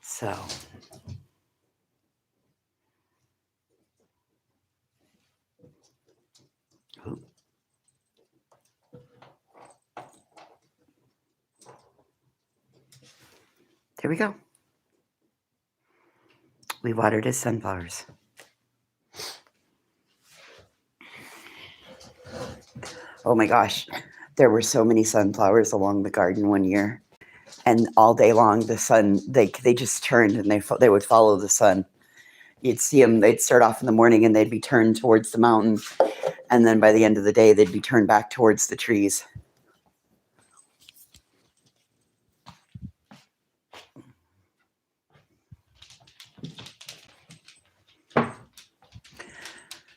So, ooh. There we go. We watered his sunflowers. Oh my gosh, there were so many sunflowers along the garden one year. And all day long, the sun, they just turned and they would follow the sun. You'd see them, they'd start off in the morning and they'd be turned towards the mountain. And then by the end of the day, they'd be turned back towards the trees.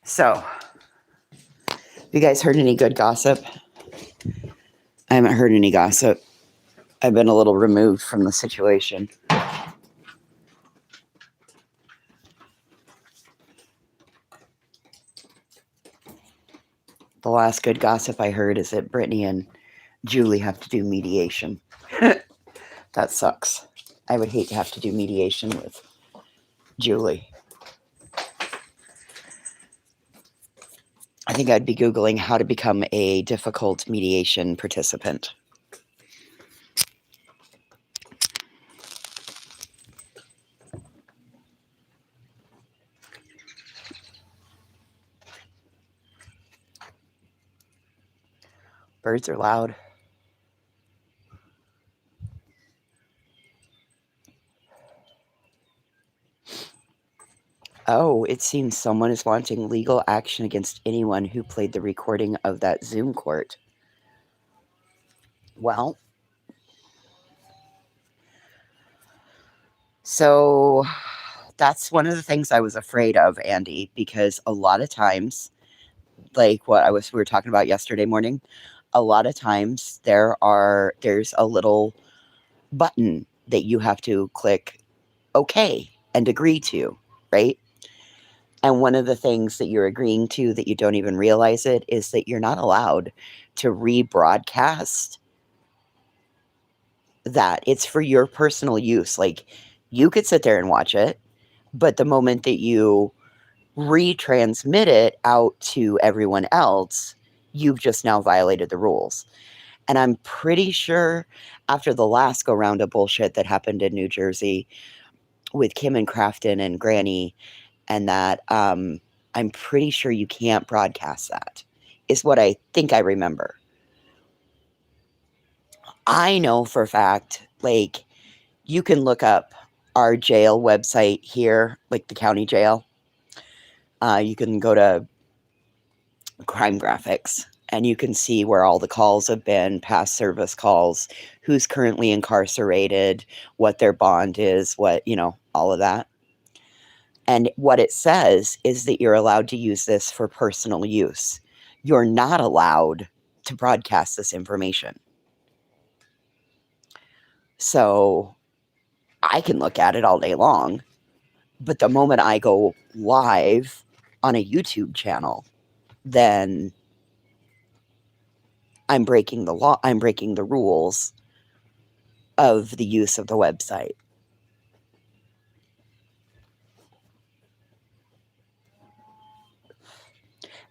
So, you guys heard any good gossip? I haven't heard any gossip. I've been a little removed from the situation. The last good gossip I heard is that Brittany and Julie have to do mediation. That sucks. I would hate to have to do mediation with Julie. I think I'd be Googling how to become a difficult mediation participant. Birds are loud. Oh, it seems someone is launching legal action against anyone who played the recording of that Zoom court. Well, so that's one of the things I was afraid of, Andy, because a lot of times, like what we were talking about yesterday morning, a lot of times there's a little button that you have to click OK and agree to, right? And one of the things that you're agreeing to that you don't even realize it is that you're not allowed to rebroadcast that. It's for your personal use. Like, you could sit there and watch it, but the moment that you retransmit it out to everyone else, you've just now violated the rules. And I'm pretty sure after the last go round of bullshit that happened in New Jersey with Kim and Crafton and Granny and that, I'm pretty sure you can't broadcast that, is what I think I remember. I know for a fact, like, you can look up our jail website here, like the county jail. You can go to Crime Graphics and you can see where all the calls have been, past service calls, who's currently incarcerated, what their bond is, what, all of that. And what it says is that you're allowed to use this for personal use. You're not allowed to broadcast this information. So I can look at it all day long, but the moment I go live on a YouTube channel, then I'm breaking the law. I'm breaking the rules of the use of the website.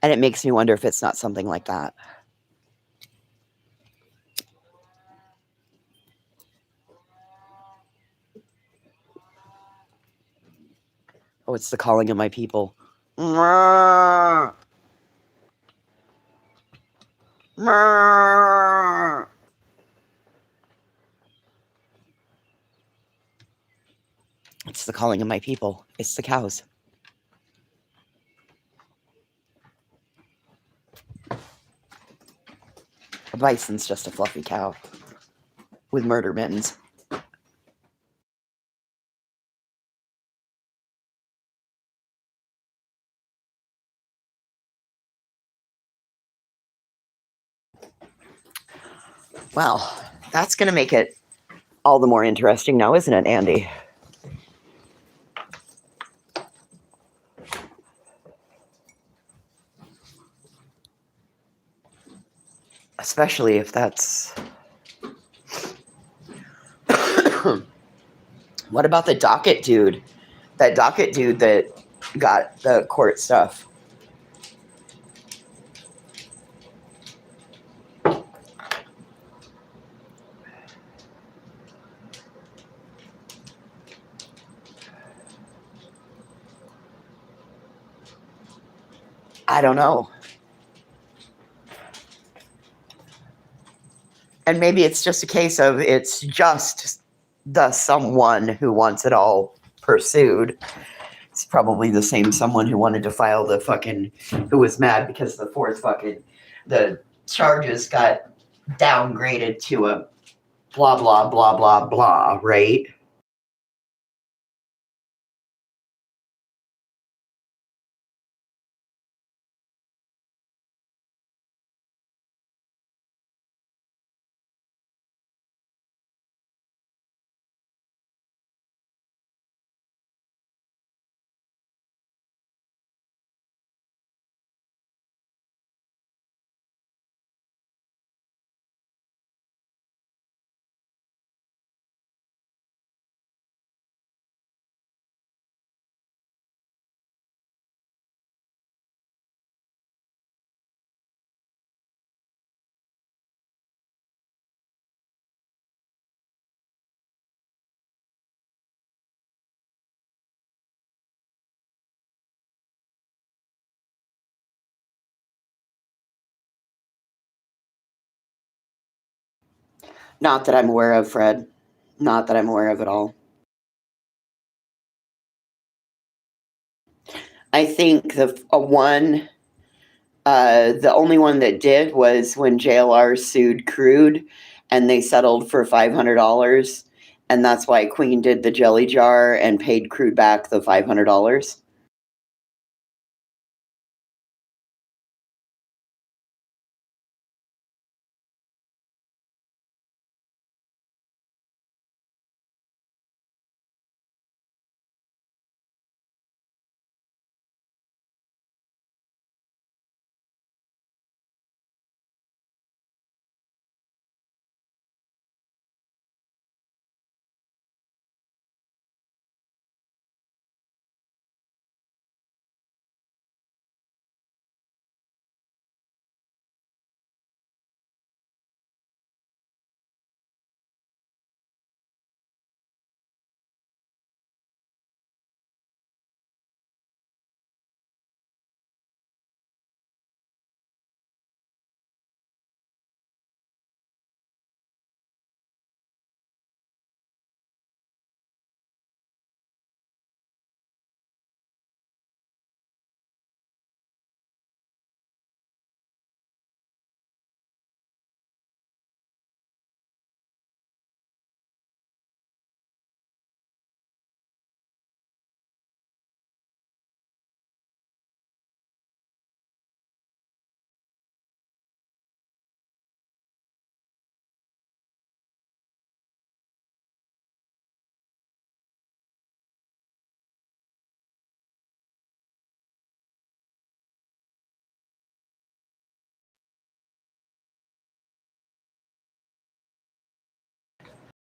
And it makes me wonder if it's not something like that. Oh, it's the calling of my people. It's the calling of my people. It's the cows. A bison's just a fluffy cow with murder mittens. Well, that's going to make it all the more interesting now, isn't it, Andy? Especially if that's... What about the docket dude? That docket dude that got the court stuff. I don't know. And maybe it's just a case of it's just the someone who wants it all pursued. It's probably the same someone who wanted to file the fucking, who was mad because the charges got downgraded to a blah, blah, blah, blah, blah, right? Not that I'm aware of, Fred. Not that I'm aware of at all. I think the only one that did was when JLR sued Crude and they settled for $500. And that's why Queen did the jelly jar and paid Crude back the $500.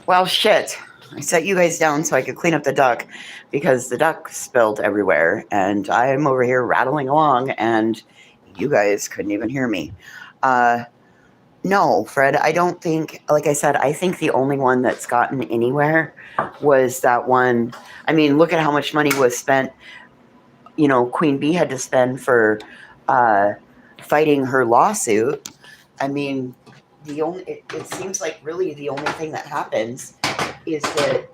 Well, shit. I set you guys down so I could clean up the duck because the duck spilled everywhere, and I'm over here rattling along, and you guys couldn't even hear me. No, Fred, I don't think, like I said, I think the only one that's gotten anywhere was that one. I mean, look at how much money was spent, you know, Queen Bee had to spend for fighting her lawsuit. I mean, it seems like really the only thing that happens is that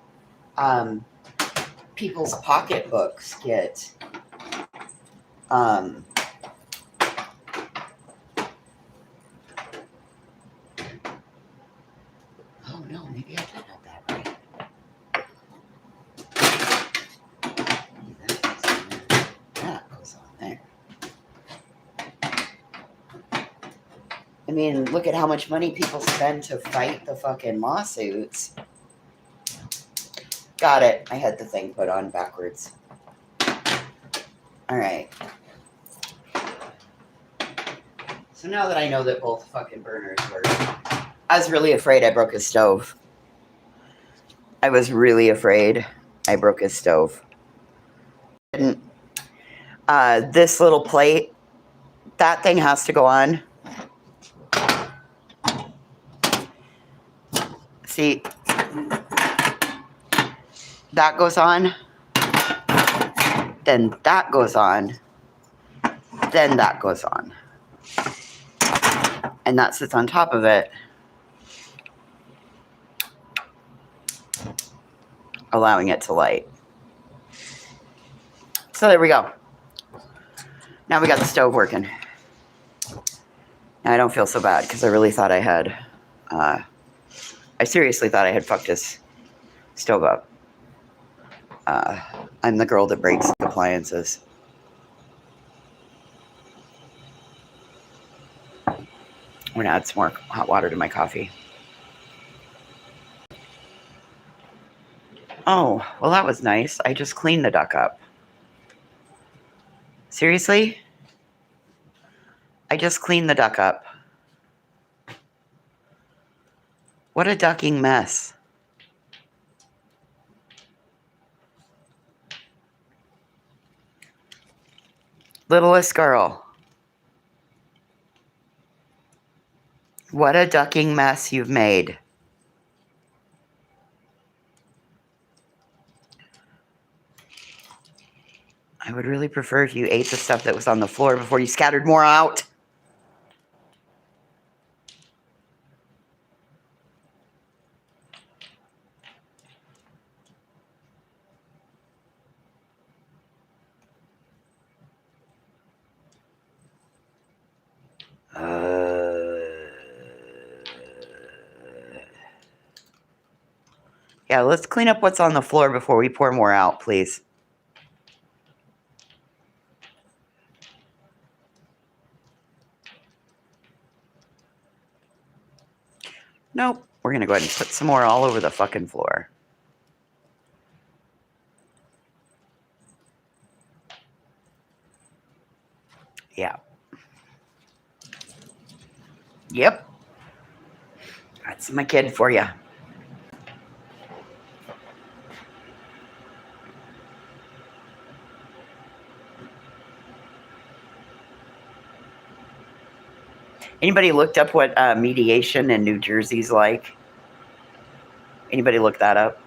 people's pocketbooks get oh no, maybe I did have that right. That goes on there. I mean, look at how much money people spend to fight the fucking lawsuits. Got it. I had the thing put on backwards. All right. So now that I know that both fucking burners work, I was really afraid I broke his stove. I was really afraid I broke his stove. This little plate, that thing has to go on. See, that goes on, then that goes on, then that goes on. And that sits on top of it, allowing it to light. So there we go. Now we got the stove working. Now I don't feel so bad because I really thought I had, I seriously thought I had fucked his stove up. I'm the girl that breaks appliances. I'm gonna add some more hot water to my coffee. Oh, well that was nice. I just cleaned the duck up. Seriously? I just cleaned the duck up. What a ducking mess. Littlest girl. What a ducking mess you've made. I would really prefer if you ate the stuff that was on the floor before you scattered more out. Yeah, let's clean up what's on the floor before we pour more out, please. Nope. We're going to go ahead and put some more all over the fucking floor. Yeah. Yep. That's my kid for you. Anybody looked up what mediation in New Jersey's like? Anybody look that up?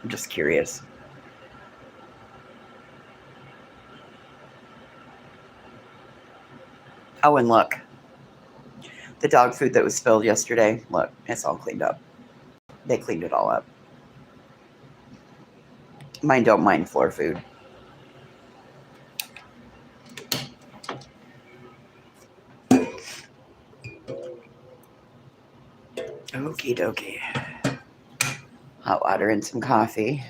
I'm just curious. Oh, and look. The dog food that was spilled yesterday, look, it's all cleaned up. They cleaned it all up. Mine don't mind floor food. Okie dokie. Hot water and some coffee.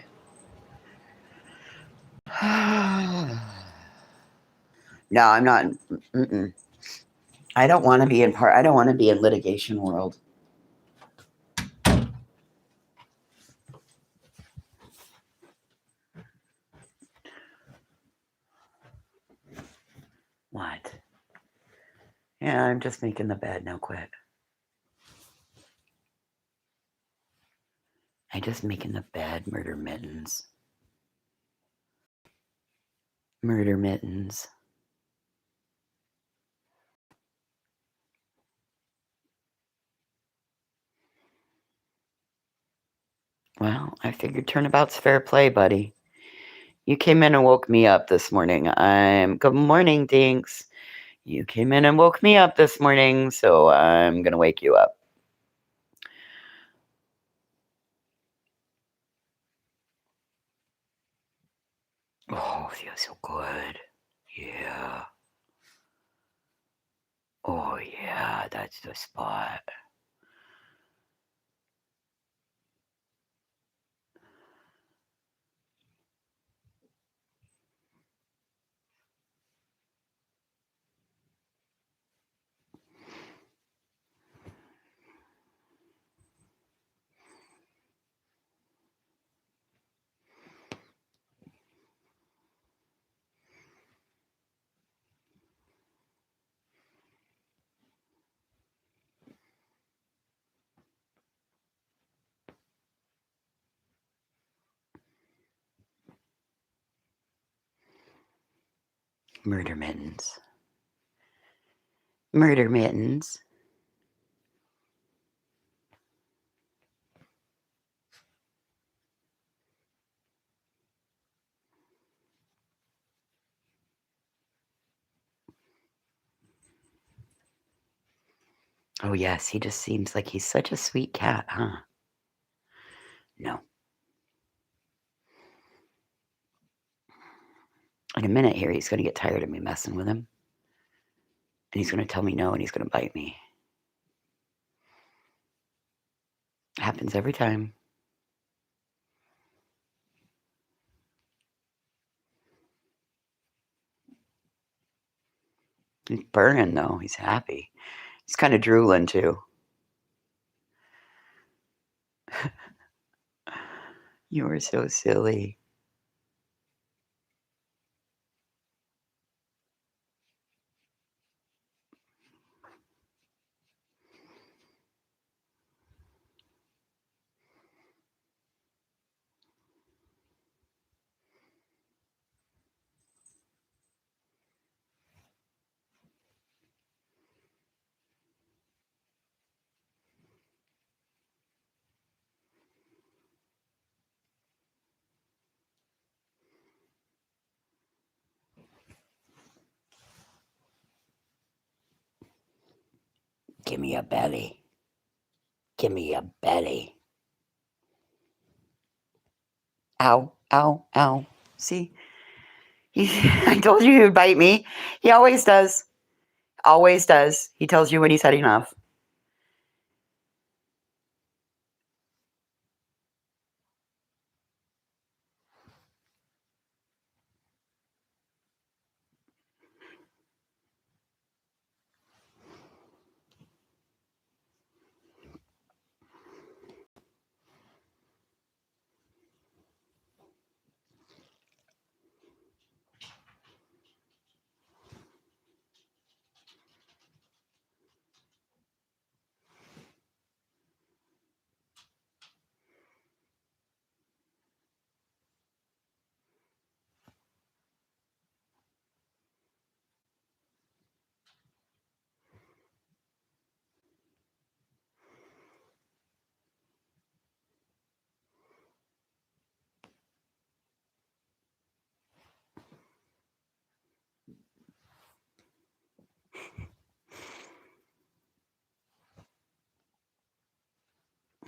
No, I'm not. I don't want to be in I don't want to be in litigation world. What? Yeah, I'm just making the bed. Now quit. I just making the bed, murder mittens. Murder mittens. Well, I figured turnabout's fair play, buddy. You came in and woke me up this morning. Good morning, Dinks. You came in and woke me up this morning, so I'm gonna wake you up. Oh, feels so good. Yeah. Oh, yeah, that's the spot. Murder mittens. Murder mittens. Oh, yes, he just seems like he's such a sweet cat, huh? No. In a minute here, he's going to get tired of me messing with him. And he's going to tell me no, and he's going to bite me. Happens every time. He's burning, though. He's happy. He's kind of drooling, too. You were so silly. Give me a belly. Give me a belly. Ow, ow, ow. See? I told you he would bite me. He always does. Always does. He tells you when he's had enough.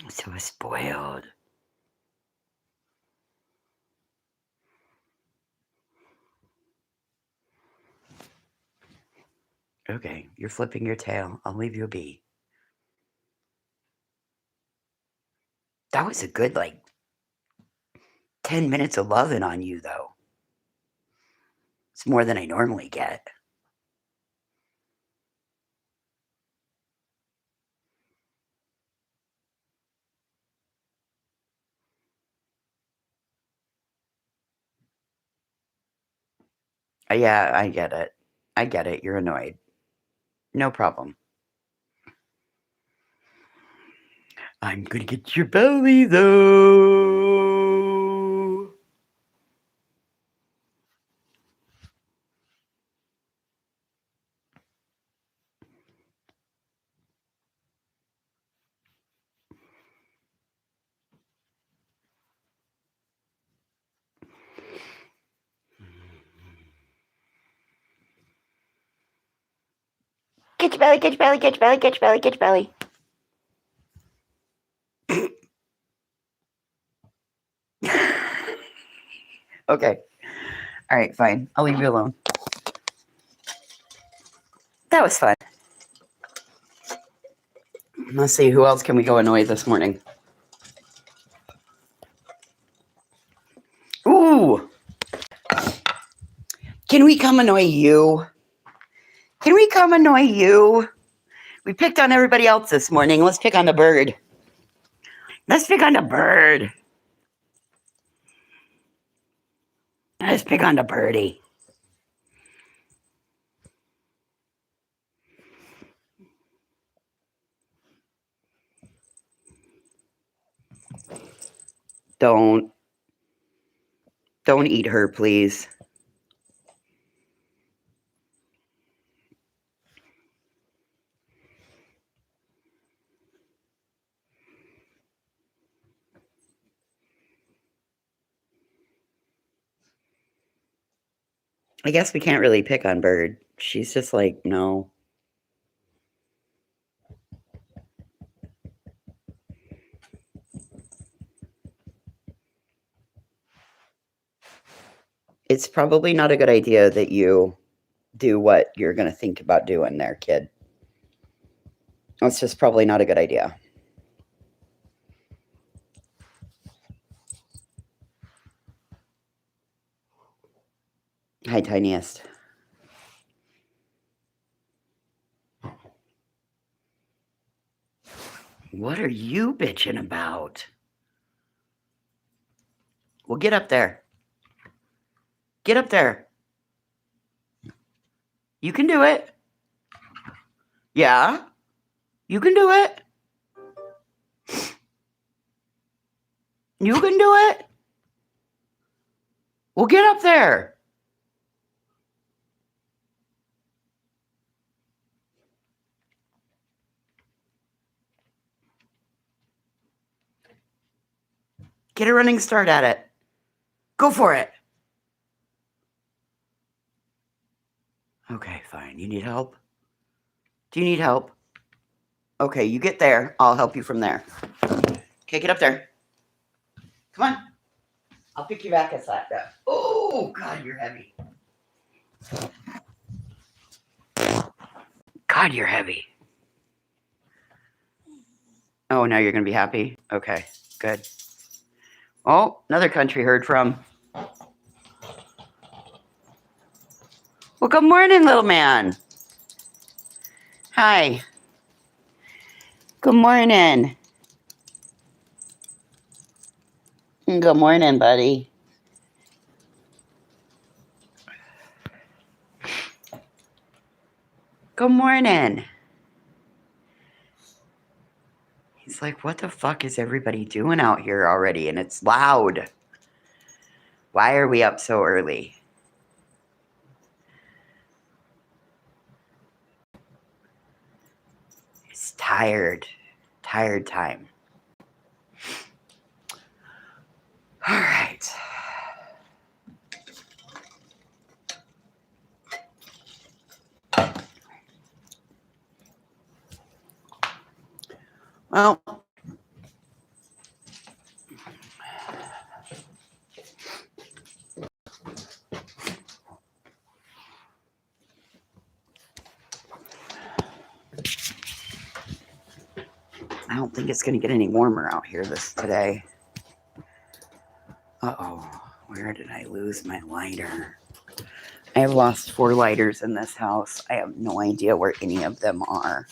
So spoiled. Okay, you're flipping your tail. I'll leave you be. That was a good, 10 minutes of loving on you, though. It's more than I normally get. Yeah, I get it. I get it. You're annoyed. No problem. I'm gonna get your belly though. Get your belly, get your belly, get your belly, get your belly, get your belly. Okay. All right, fine. I'll leave you alone. That was fun. Let's see, who else can we go annoy this morning? Ooh. Can we come annoy you? Can we come annoy you? We picked on everybody else this morning. Let's pick on the bird. Let's pick on the bird. Let's pick on the birdie. Don't eat her, please. I guess we can't really pick on Bird. She's just like, no. It's probably not a good idea that you do what you're going to think about doing there, kid. That's just probably not a good idea. Hi, tiniest. What are you bitching about? Well, get up there. Get up there. You can do it. Yeah, you can do it. You can do it. Well, get up there. Get a running start at it. Go for it. Okay, fine. You need help? Do you need help? Okay, you get there. I'll help you from there. Okay, get up there. Come on. I'll pick you back a slap down. Oh, God, you're heavy. God, you're heavy. Oh, now you're going to be happy? Okay, good. Oh, another country heard from. Well, good morning, little man. Hi. Good morning. Good morning, buddy. Good morning. He's like, what the fuck is everybody doing out here already? And it's loud. Why are we up so early? It's tired. Tired time. All right. Well, I don't think it's going to get any warmer out here today. Uh-oh. Where did I lose my lighter? I have lost 4 lighters in this house. I have no idea where any of them are.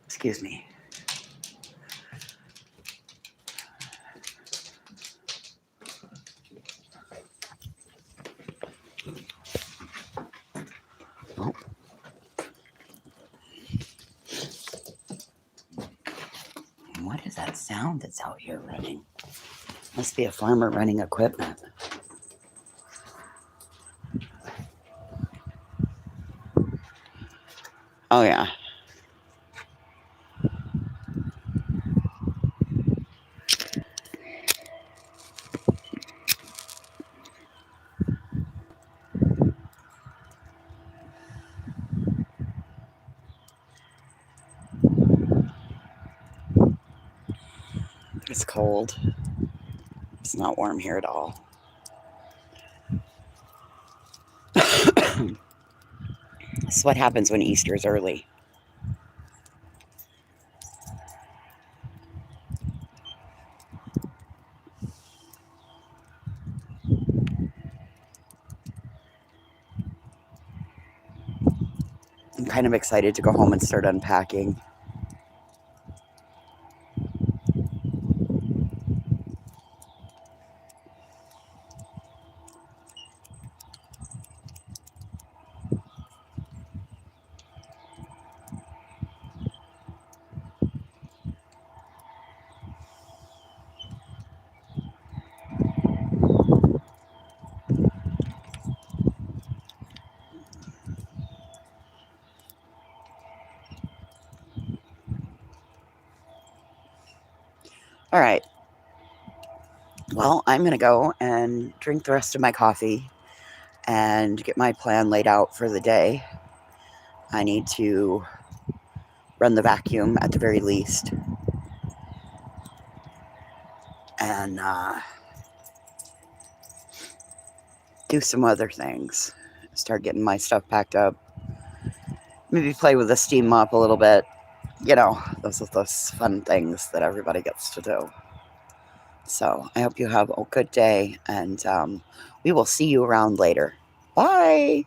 Excuse me. Oh. What is that sound that's out here running? Must be a farmer running equipment. Oh, yeah. It's cold. It's not warm here at all. This is what happens when Easter is early. I'm kind of excited to go home and start unpacking. All right. Well, I'm going to go and drink the rest of my coffee and get my plan laid out for the day. I need to run the vacuum at the very least. And do some other things. Start getting my stuff packed up. Maybe play with the steam mop a little bit. You know, those are those fun things that everybody gets to do. So I hope you have a good day, and we will see you around later. Bye!